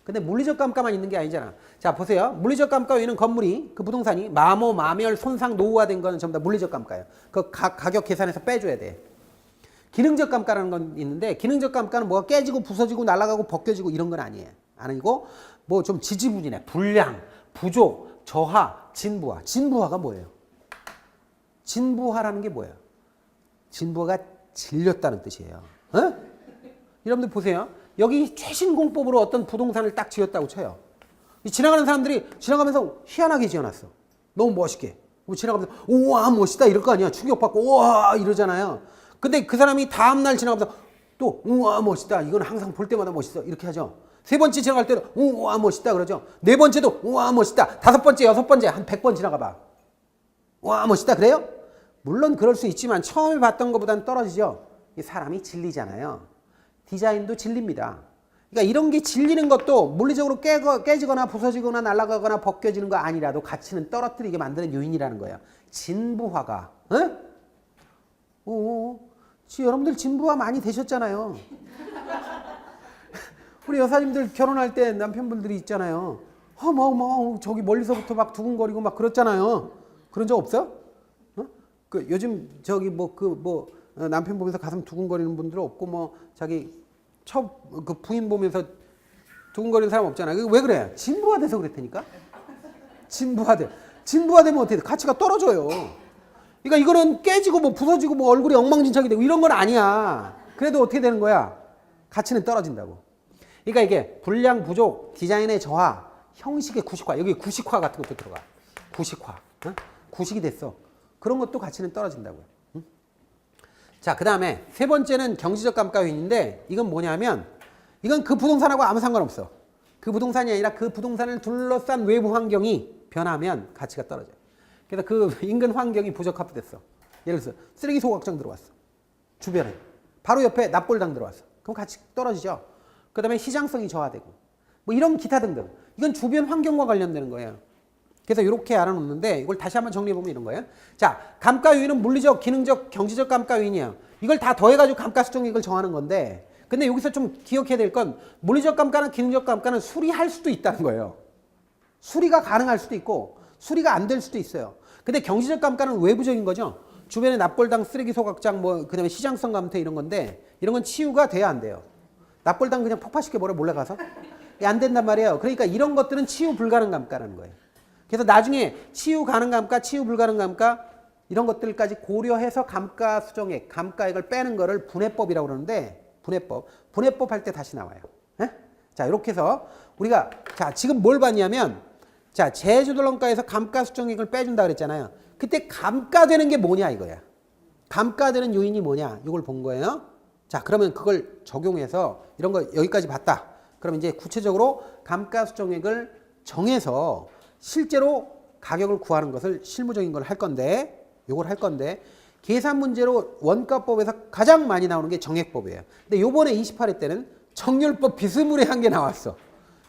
근데 물리적 감가만 있는 게 아니잖아. 자, 보세요. 물리적 감가 외에는 건물이 그 부동산이 마모, 마멸, 손상, 노후화된 거는 전부 다 물리적 감가예요. 그 가격 계산해서 빼줘야 돼. 기능적 감가라는 건 있는데 기능적 감가는 뭐가 깨지고 부서지고 날아가고 벗겨지고 이런 건 아니에요. 아니고 뭐 좀 지지부진해. 불량, 부족, 저하, 진부하. 진부하가 뭐예요? 진부하라는 게 뭐예요? 진부하가 질렸다는 뜻이에요. 어? 여러분들 보세요. 여기 최신 공법으로 어떤 부동산을 딱 지었다고 쳐요. 지나가는 사람들이 지나가면서 희한하게 지어놨어. 너무 멋있게. 지나가면서 우와 멋있다 이럴 거 아니야. 충격받고 우와 이러잖아요. 근데 그 사람이 다음날 지나가면서 또 우와 멋있다. 이건 항상 볼 때마다 멋있어. 이렇게 하죠. 세 번째 지나갈 때도 우와 멋있다 그러죠. 네 번째도 우와 멋있다. 다섯 번째, 여섯 번째 한 100번 지나가 봐. 우와 멋있다 그래요? 물론 그럴 수 있지만 처음에 봤던 것보다는 떨어지죠. 사람이 질리잖아요. 디자인도 질립니다. 그러니까 이런 게 질리는 것도 물리적으로 깨지거나 부서지거나 날아가거나 벗겨지는 거 아니라도 가치는 떨어뜨리게 만드는 요인이라는 거예요. 진부화가. 여러분들 진부화 많이 되셨잖아요. 우리 여사님들 결혼할 때 남편분들이 있잖아요. 저기 멀리서부터 막 두근거리고 막 그렇잖아요. 그런 적 없어요? 요즘 저기 남편 보면서 가슴 두근거리는 분들은 없고 뭐 자기 그 부인 보면서 두근거리는 사람 없잖아요. 왜 그래? 진부화 돼서 그랬다니까. 진부화되면 어떻게 돼? 가치가 떨어져요. 그러니까 이거는 깨지고 뭐 부서지고 뭐 얼굴이 엉망진창이 되고 이런 건 아니야. 그래도 어떻게 되는 거야? 가치는 떨어진다고. 그러니까 이게 불량 부족, 디자인의 저하, 형식의 구식화. 여기 구식화 같은 것도 들어가. 구식화. 구식이 됐어. 그런 것도 가치는 떨어진다고요. 자, 그 다음에 세 번째는 경제적 감가 요인인데 이건 뭐냐면 이건 그 부동산하고 아무 상관없어. 그 부동산이 아니라 그 부동산을 둘러싼 외부 환경이 변하면 가치가 떨어져요. 그래서 그 인근 환경이 부적합됐어. 예를 들어서 쓰레기 소각장 들어왔어. 주변에. 바로 옆에 납골당 들어왔어. 그럼 가치 떨어지죠. 그 다음에 시장성이 저하되고 뭐 이런 기타 등등. 이건 주변 환경과 관련되는 거예요. 그래서 이렇게 알아놓는데 이걸 다시 한번 정리해보면 이런 거예요. 자, 감가 요인은 물리적, 기능적, 경제적 감가 요인이에요. 이걸 다 더해가지고 감가수정액을 정하는 건데 근데 여기서 좀 기억해야 될 건 물리적 감가나 기능적 감가는 수리할 수도 있다는 거예요. 수리가 가능할 수도 있고 수리가 안 될 수도 있어요. 근데 경제적 감가는 외부적인 거죠. 주변에 납골당, 쓰레기 소각장, 뭐 그다음에 시장성 감퇴 이런 건데 이런 건 치유가 돼야 안 돼요. 납골당 그냥 폭파시켜버려 몰래 가서 안 된단 말이에요. 그러니까 이런 것들은 치유 불가능 감가라는 거예요. 그래서 나중에 치유 가능 감가, 치유 불가능 감가 이런 것들까지 고려해서 감가수정액, 감가액을 빼는 거를 분해법이라고 그러는데 분해법 할 때 다시 나와요. 에? 자, 이렇게 해서 우리가 자 지금 뭘 봤냐면 자 제조dolon가에서 감가수정액을 빼준다 그랬잖아요. 그때 감가되는 게 뭐냐 이거야. 감가되는 요인이 뭐냐 이걸 본 거예요. 자, 그러면 그걸 적용해서 이런 거 여기까지 봤다. 그럼 이제 구체적으로 감가수정액을 정해서 실제로 가격을 구하는 것을 실무적인 걸 할 건데, 요걸 할 건데, 계산 문제로 원가법에서 가장 많이 나오는 게 정액법이에요. 근데 요번에 28회 때는 정률법 비스무리한 게 나왔어.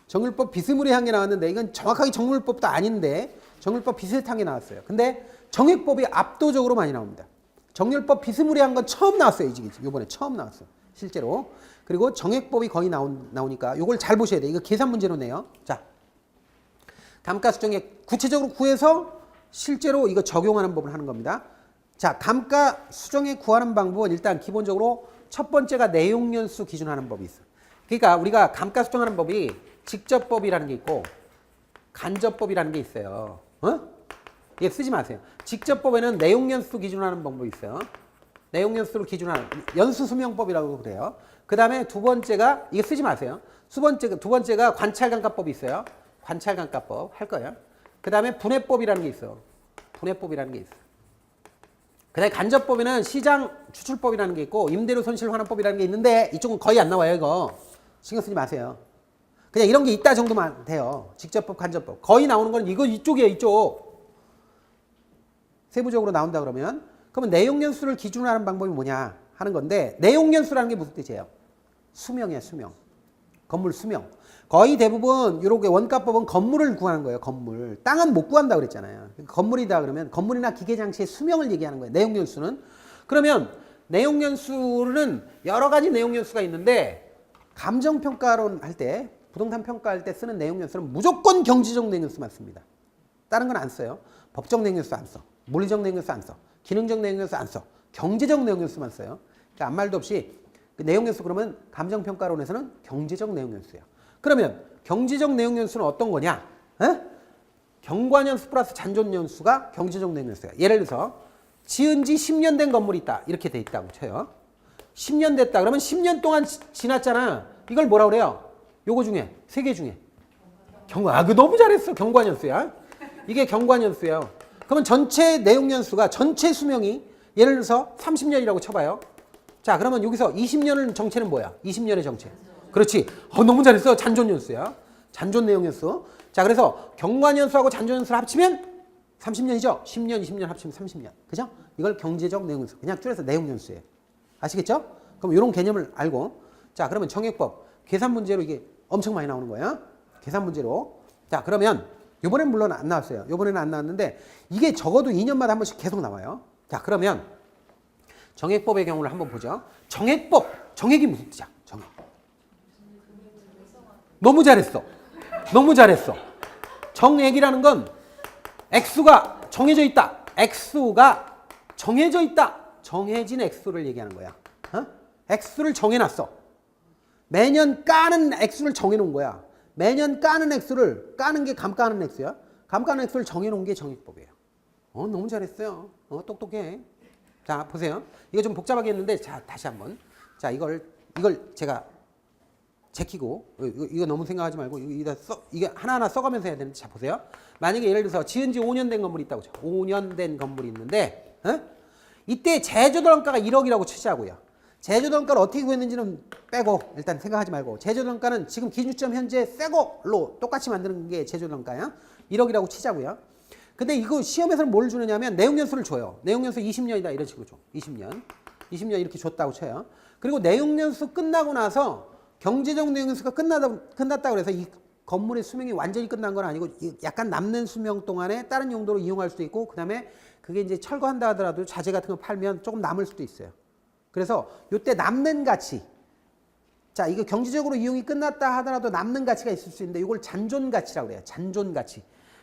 정률법 비스무리한 게 나왔는데, 이건 정확하게 정률법도 아닌데 정률법 비슷한 게 나왔어요. 근데 정액법이 압도적으로 많이 나옵니다. 정률법 비스무리한 건 처음 나왔어요. 이번에 처음 나왔어요. 실제로. 그리고 정액법이 거의 나오니까 요걸 잘 보셔야 돼요. 이거 계산 문제로 내요. 자, 감가수정액 구체적으로 구해서 실제로 이거 적용하는 법을 하는 겁니다. 자, 감가수정액 구하는 방법은 일단 기본적으로 첫 번째가 내용연수 기준하는 법이 있어요. 그러니까 우리가 감가수정하는 법이 직접법이라는 게 있고 간접법이라는 게 있어요. 이게 쓰지 마세요. 직접법에는 내용연수 기준하는 방법이 있어요. 내용연수를 기준하는 연수수명법이라고 그래요. 그 다음에 두 번째가 이게 쓰지 마세요. 두 번째가 관찰감가법이 있어요. 관찰감가법 할 거예요. 그 다음에 분해법이라는 게 있어요. 분해법이라는 게 있어요. 그 다음에 간접법에는 시장 추출법이라는 게 있고 임대료 손실 환원법이라는 게 있는데 이쪽은 거의 안 나와요. 이거 신경 쓰지 마세요. 그냥 이런 게 있다 정도만 돼요. 직접법, 간접법. 거의 나오는 건 이쪽이에요. 이쪽. 세부적으로 나온다 그러면 내용연수를 기준으로 하는 방법이 뭐냐 하는 건데, 내용연수라는 게 무슨 뜻이에요? 수명이에요. 수명. 건물 수명. 거의 대부분 이렇게 원가법은 건물을 구하는 거예요. 건물. 땅은 못 구한다 그랬잖아요. 건물이다 그러면 건물이나 기계장치의 수명을 얘기하는 거예요. 내용연수는. 그러면 내용연수는 여러 가지 내용연수가 있는데, 감정평가론 할 때, 부동산 평가할 때 쓰는 내용연수는 무조건 경제적 내용연수만 씁니다. 다른 건 안 써요. 법적 내용연수 안 써. 물리적 내용연수 안 써. 기능적 내용연수 안 써. 경제적 내용연수만 써요. 그러니까 아무 말도 없이 그 내용연수 그러면 감정평가론에서는 경제적 내용연수예요. 그러면 경제적 내용연수는 어떤 거냐? 경관연수 플러스 잔존연수가 경제적 내용연수예요. 예를 들어서 지은 지 10년 된 건물이 있다. 이렇게 돼 있다고 쳐요. 10년 됐다. 그러면 10년 동안 지났잖아. 이걸 뭐라 그래요? 요거 중에 세 개 중에 그거 너무 잘했어. 경관연수야. 이게 경관연수예요. 그러면 전체 내용연수가 전체 수명이 예를 들어서 30년이라고 쳐봐요. 자, 그러면 여기서 20년을 정체는 뭐야? 20년의 정체. 그렇지. 너무 잘했어. 잔존연수야. 잔존 내용연수. 자, 그래서 경관연수하고 잔존연수를 합치면 30년이죠. 10년, 20년 합치면 30년. 그죠? 이걸 경제적 내용연수. 그냥 줄여서 내용연수예요. 아시겠죠? 그럼 이런 개념을 알고. 자, 그러면 정액법. 계산 문제로 이게 엄청 많이 나오는 거예요. 계산 문제로. 자, 그러면 이번엔 물론 안 나왔어요. 이번에는 안 나왔는데 이게 적어도 2년마다 한 번씩 계속 나와요. 자, 그러면 정액법의 경우를 한번 보죠. 정액법. 정액이 무슨 뜻이야? 정액. 너무 잘했어. 너무 잘했어. 정액이라는 건 액수가 정해져 있다. 액수가 정해져 있다. 정해진 액수를 얘기하는 거야. 액수를 정해놨어. 매년 까는 액수를 정해놓은 거야. 매년 까는 액수를, 까는 게 감가하는 액수야. 감가하는 액수를 정해놓은 게 정액법이에요. 너무 잘했어요. 똑똑해. 자, 보세요. 이거 좀 복잡하게 했는데, 자, 다시 한번. 자, 이걸 제가 제키고, 이거 너무 생각하지 말고, 이게 하나하나 써가면서 해야 되는데, 자, 보세요. 만약에 예를 들어서 지은 지 5년 된 건물이 있다고 쳐. 5년 된 건물이 있는데, 이때 제조단가가 1억이라고 치자고요. 제조단가를 어떻게 구했는지는 빼고 일단 생각하지 말고, 제조단가는 지금 기준점 현재 새거로 똑같이 만드는 게 제조단가야. 1억이라고 치자고요. 근데 이거 시험에서는 뭘 주느냐면 내용연수를 줘요. 내용연수 20년이다 이런 식으로 줘. 20년 이렇게 줬다고 쳐요. 그리고 내용연수 끝나고 나서 경제적 내용연수가 끝났다고 그래서 이 건물의 수명이 완전히 끝난 건 아니고 약간 남는 수명 동안에 다른 용도로 이용할 수도 있고, 그 다음에 그게 이제 철거한다 하더라도 자재 같은 거 팔면 조금 남을 수도 있어요. 그래서 이때 남는 가치, 자, 이거 경제적으로 이용이 끝났다 하더라도 남는 가치가 있을 수 있는데 이걸 잔존가치라고 그래요. 잔존가치.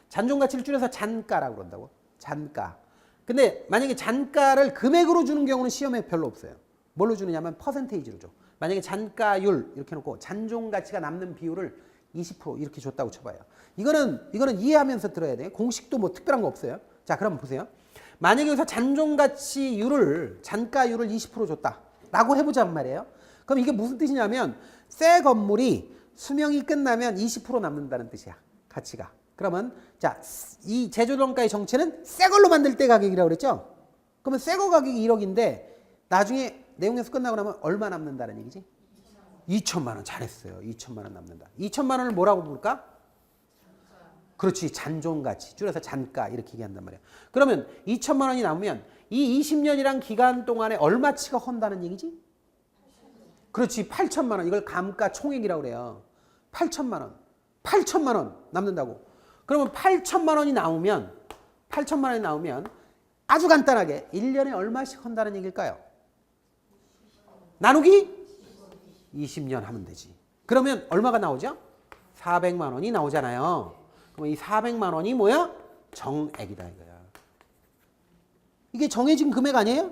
잔존가치를 줄여서 잔가라고 그런다고. 잔가. 근데 만약에 잔가를 금액으로 주는 경우는 시험에 별로 없어요. 뭘로 주느냐면 퍼센테이지로 줘. 만약에 잔가율 이렇게 놓고 잔존가치가 남는 비율을 20% 이렇게 줬다고 쳐봐요. 이거는 이해하면서 들어야 돼. 공식도 뭐 특별한 거 없어요. 자, 그럼 보세요. 만약에 여기서 잔존가치율을, 잔가율을 20% 줬다라고 해보자는 말이에요. 그럼 이게 무슨 뜻이냐면 새 건물이 수명이 끝나면 20% 남는다는 뜻이야. 가치가. 그러면 자, 이 제조단가의 정체는 새 걸로 만들 때 가격이라고 그랬죠? 그러면 새 거 가격이 1억인데 나중에 내용연수 끝나고 나면 얼마 남는다는 얘기지? 2천만 원 잘했어요. 2천만 원 남는다. 2천만 원을 뭐라고 부를까? 그렇지. 잔존가치. 줄여서 잔가 이렇게 얘기한단 말이야. 그러면 2천만 원이 남으면 이 20년이란 기간 동안에 얼마치가 헌다는 얘기지? 그렇지. 8천만 원. 이걸 감가총액이라고 그래요. 8천만 원. 8천만 원 남는다고. 그러면 8천만 원이 나오면 아주 간단하게 1년에 얼마씩 헌다는 얘기일까요? 나누기 20년 하면 되지. 그러면 얼마가 나오죠? 400만 원이 나오잖아요. 그럼 이 400만 원이 뭐야? 정액이다 이거야. 이게 정해진 금액 아니에요?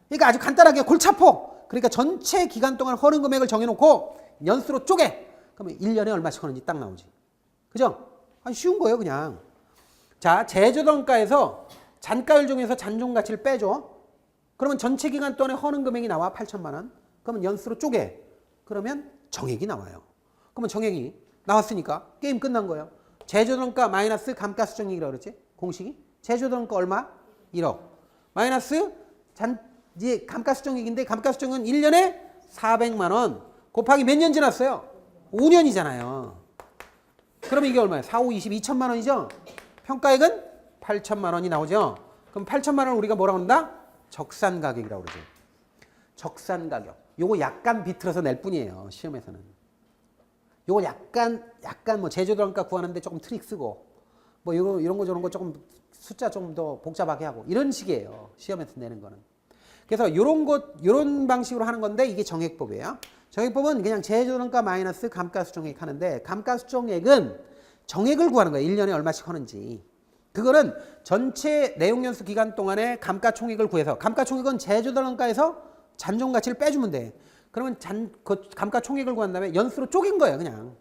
그러니까 아주 간단하게 골차포. 그러니까 전체 기간 동안 허는 금액을 정해놓고 연수로 쪼개. 그러면 1년에 얼마씩 하는지 딱 나오지. 그죠? 아니 쉬운 거예요 그냥. 자, 제조단가에서 잔가율 중에서 잔존가치를 빼줘. 그러면 전체 기간 동안에 허는 금액이 나와 8천만 원. 그러면 연수로 쪼개. 그러면 정액이 나와요. 그러면 정액이 나왔으니까 게임 끝난 거예요. 제조단가 마이너스 감가수정액이라고 그랬지? 공식이? 제조단가 얼마? 1억. 마이너스 이제 감가수정액인데 감가수정은 1년에 400만 원 곱하기 몇 년 지났어요? 5년이잖아요. 그러면 이게 얼마예요? 4, 5, 20, 2천만 원이죠? 평가액은 8천만 원이 나오죠? 그럼 8천만 원을 우리가 뭐라고 한다? 적산가격이라고 그러죠. 적산가격. 요거 약간 비틀어서 낼 뿐이에요. 시험에서는. 요거 약간 뭐 제조단가 구하는데 조금 트릭 쓰고 뭐 이런 거 저런 거 조금 숫자 좀 더 복잡하게 하고 이런 식이에요. 시험에서 내는 거는. 그래서 요런 방식으로 하는 건데 이게 정액법이에요. 정액법은 그냥 제조단가 마이너스 감가수정액 하는데 감가수정액은 정액을 구하는 거예요. 1년에 얼마씩 하는지. 그거는 전체 내용연수 기간 동안에 감가총액을 구해서 감가총액은 제조단가에서 잔존가치를 빼주면 돼. 그러면 그 감가총액을 구한 다음에 연수로 쪼갠 거예요. 그냥.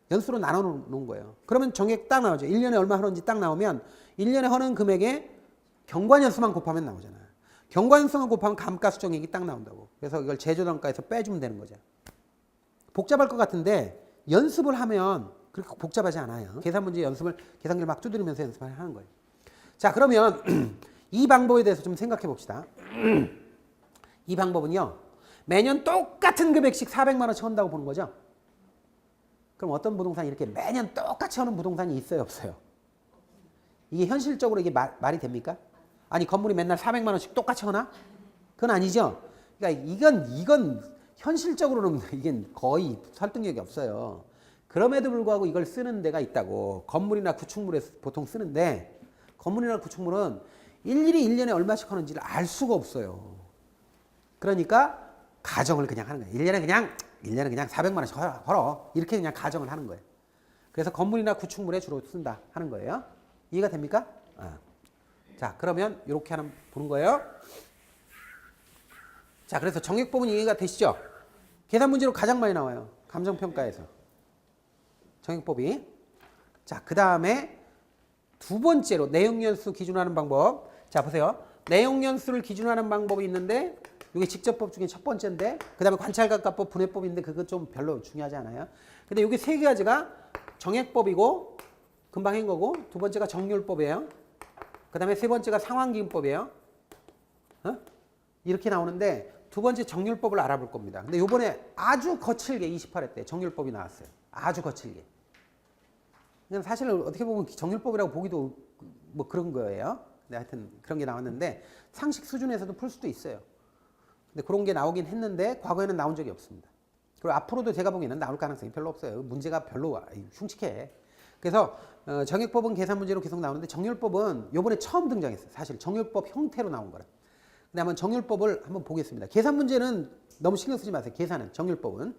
연수로 나눠 놓은 거예요. 그러면 정액 딱 나오죠. 1년에 얼마 하는지 딱 나오면 1년에 하는 금액에 경관연수만 곱하면 나오잖아요. 경관연수만 곱하면 감가수정액이 딱 나온다고. 그래서 이걸 제조단가에서 빼주면 되는 거죠. 복잡할 것 같은데 연습을 하면 그렇게 복잡하지 않아요. 계산 문제 연습을 계산기를 막 두드리면서 연습을 하는 거예요. 자, 그러면 이 방법에 대해서 좀 생각해 봅시다. 이 방법은요. 매년 똑같은 금액씩 400만 원씩 한다고 보는 거죠. 그럼 어떤 부동산이 이렇게 매년 똑같이 하는 부동산이 있어요, 없어요? 이게 현실적으로 이게 말이 됩니까? 아니 건물이 맨날 400만 원씩 똑같이 하나? 그건 아니죠. 그러니까 이건 현실적으로는 이게 거의 설득력이 없어요. 그럼에도 불구하고 이걸 쓰는 데가 있다고. 건물이나 구축물에 보통 쓰는데 건물이나 구축물은 일일이 1년에 얼마씩 하는지를 알 수가 없어요. 그러니까 가정을 그냥 하는 거예요. 1년에 그냥 400만 원씩 벌어. 이렇게 그냥 가정을 하는 거예요. 그래서 건물이나 구축물에 주로 쓴다 하는 거예요. 이해가 됩니까? 자, 그러면 이렇게 보는 거예요. 자, 그래서 정액법은 이해가 되시죠? 계산 문제로 가장 많이 나와요. 감정평가에서. 정액법이. 자, 그 다음에 두 번째로 내용연수 기준하는 방법. 자, 보세요. 내용연수를 기준하는 방법이 있는데 이게 직접법 중에 첫 번째인데 그 다음에 관찰각값법, 분해법인데 그거 좀 별로 중요하지 않아요. 근데 여기 세 가지가 정액법이고 금방 한 거고 두 번째가 정률법이에요. 그 다음에 세 번째가 상환기금법이에요. 이렇게 나오는데 두 번째 정률법을 알아볼 겁니다. 근데 요번에 아주 거칠게 28회 때 정률법이 나왔어요. 아주 거칠게. 사실 어떻게 보면 정률법이라고 보기도 뭐 그런 거예요. 근데 하여튼 그런 게 나왔는데 상식 수준에서도 풀 수도 있어요. 근데 그런 게 나오긴 했는데 과거에는 나온 적이 없습니다. 그리고 앞으로도 제가 보기에는 나올 가능성이 별로 없어요. 문제가 별로 흉측해. 그래서 정액법은 계산 문제로 계속 나오는데 정률법은 요번에 처음 등장했어요. 사실 정률법 형태로 나온 거라. 근데 한번 정률법을 한번 보겠습니다. 계산 문제는 너무 신경 쓰지 마세요. 계산은, 정률법은.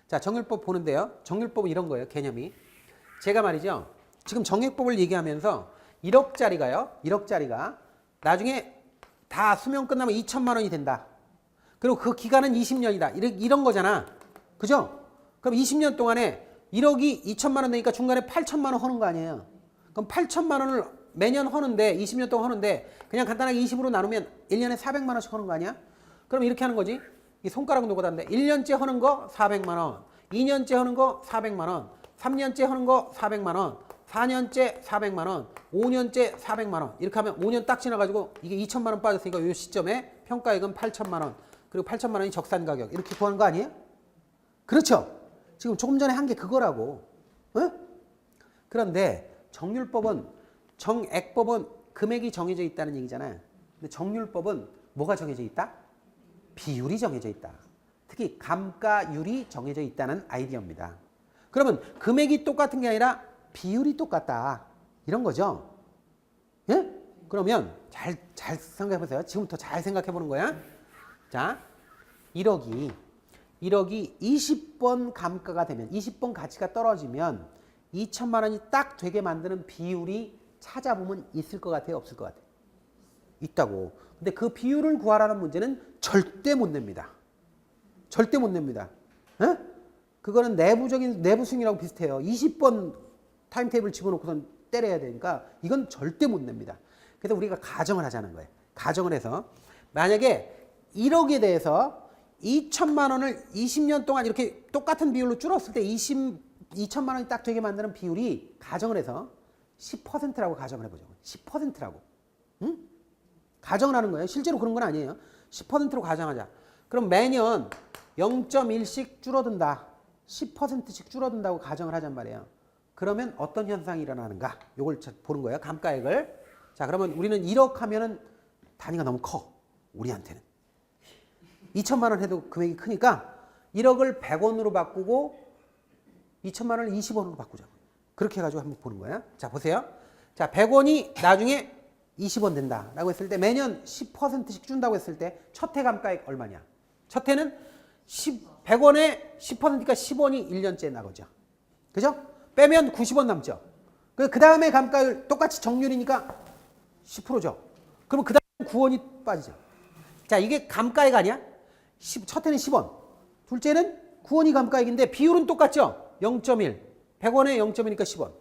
자, 정률법 보는데요. 정률법은 이런 거예요. 개념이. 제가 말이죠. 지금 정액법을 얘기하면서 1억짜리가 나중에 다 수명 끝나면 2천만 원이 된다. 그리고 그 기간은 20년이다. 이런 거잖아. 그죠? 그럼 20년 동안에 1억이 2천만 원 되니까 중간에 8천만 원 하는 거 아니에요. 그럼 8천만 원을 매년 하는데 20년 동안 하는데 그냥 간단하게 20으로 나누면 1년에 400만 원씩 하는 거 아니야? 그럼 이렇게 하는 거지. 이 손가락 놓고 다는데 1년째 하는 거 400만 원, 2년째 하는 거 400만 원, 3년째 하는 거 400만 원, 4년째 400만 원, 5년째 400만 원. 이렇게 하면 5년 딱 지나가지고 이게 2천만 원 빠졌으니까 이 시점에 평가액은 8천만 원. 그리고 8천만 원이 적산가격. 이렇게 구하는 거 아니에요? 그렇죠? 지금 조금 전에 한 게 그거라고. 어? 그런데 정률법은 정액법은 금액이 정해져 있다는 얘기잖아요. 근데 정률법은 뭐가 정해져 있다? 비율이 정해져 있다. 특히 감가율이 정해져 있다는 아이디어입니다. 그러면 금액이 똑같은 게 아니라 비율이 똑같다. 이런 거죠. 예? 그러면 잘 생각해 보세요. 지금부터 잘 생각해 보는 거야. 자, 1억이 20번 감가가 되면 20번 가치가 떨어지면 2천만 원이 딱 되게 만드는 비율이 찾아보면 있을 것 같아요? 없을 것 같아요? 있다고. 근데 그 비율을 구하라는 문제는 절대 못 냅니다. 절대 못 냅니다. 에? 그거는 내부 수익이라고 비슷해요. 20번 타임테이블 집어넣고선 때려야 되니까 이건 절대 못 냅니다. 그래서 우리가 가정을 하자는 거예요. 가정을 해서 만약에 1억에 대해서 2천만 원을 20년 동안 이렇게 똑같은 비율로 줄었을 때 2천만 원이 딱 되게 만드는 비율이 가정을 해서 10%라고 가정을 해보죠. 10%라고. 응? 가정을 하는 거예요. 실제로 그런 건 아니에요. 10%로 가정하자. 그럼 매년 0.1씩 줄어든다. 10%씩 줄어든다고 가정을 하잔 말이에요. 그러면 어떤 현상이 일어나는가? 요걸 보는 거예요. 감가액을. 자, 그러면 우리는 1억 하면은 단위가 너무 커. 우리한테는. 2천만 원 해도 금액이 크니까 1억을 100원으로 바꾸고 2천만 원을 20원으로 바꾸자. 그렇게 해가지고 한번 보는 거야. 자, 보세요. 자, 100원이 나중에 20원 된다라고 했을 때 매년 10%씩 준다고 했을 때 첫 해 감가액 얼마냐? 첫 해는 100원에 10%니까 10원이 1년째 나가죠. 그죠? 빼면 90원 남죠. 그 다음에 감가율 똑같이 정률이니까 10%죠. 그럼 그 다음에 9원이 빠지죠. 자, 이게 감가액 아니야? 첫 해는 10원. 둘째는 9원이 감가액인데 비율은 똑같죠? 0.1. 100원에 0.1이니까 10원.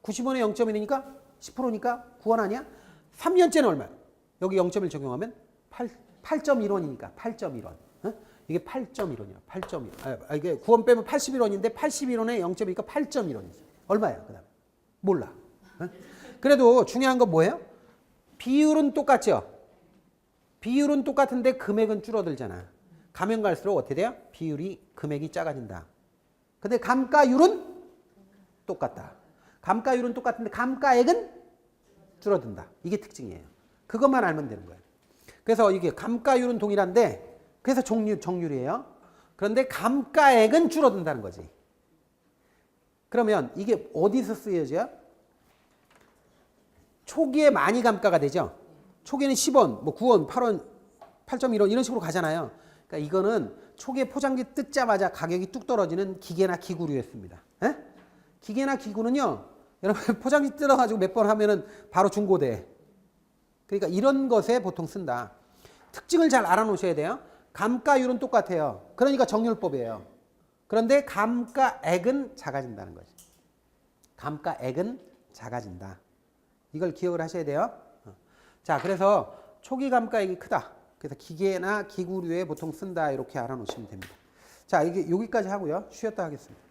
90원에 0.1이니까 10%니까 9원 아니야? 3년째는 얼마야? 여기 0.1 적용하면 8.1원이니까 8.1원. 어? 이게 8.1원이야. 8.1. 이게 9원 빼면 81원인데 81원에 0.1이니까 8.1원이지. 얼마야? 그다음 몰라. 어? 그래도 중요한 건 뭐예요? 비율은 똑같죠. 비율은 똑같은데 금액은 줄어들잖아. 가면 갈수록 어떻게 돼요? 비율이 금액이 작아진다. 근데 감가율은 똑같다. 감가율은 똑같은데 감가액은 줄어든다. 이게 특징이에요. 그것만 알면 되는 거예요. 그래서 이게 감가율은 동일한데 그래서 정률이에요. 그런데 감가액은 줄어든다는 거지. 그러면 이게 어디서 쓰여져요? 초기에 많이 감가가 되죠. 초기에는 10원, 뭐 9원, 8원, 8.1원 이런 식으로 가잖아요. 그러니까 이거는 초기에 포장지 뜯자마자 가격이 뚝 떨어지는 기계나 기구류였습니다. 에? 기계나 기구는요. 여러분 포장지 뜯어가지고 몇 번 하면은 바로 중고돼. 그러니까 이런 것에 보통 쓴다. 특징을 잘 알아놓으셔야 돼요. 감가율은 똑같아요. 그러니까 정률법이에요. 그런데 감가액은 작아진다는 거죠. 감가액은 작아진다. 이걸 기억을 하셔야 돼요. 자, 그래서 초기 감가액이 크다. 그래서 기계나 기구류에 보통 쓴다. 이렇게 알아놓으시면 됩니다. 자, 이게 여기까지 하고요. 쉬었다 하겠습니다.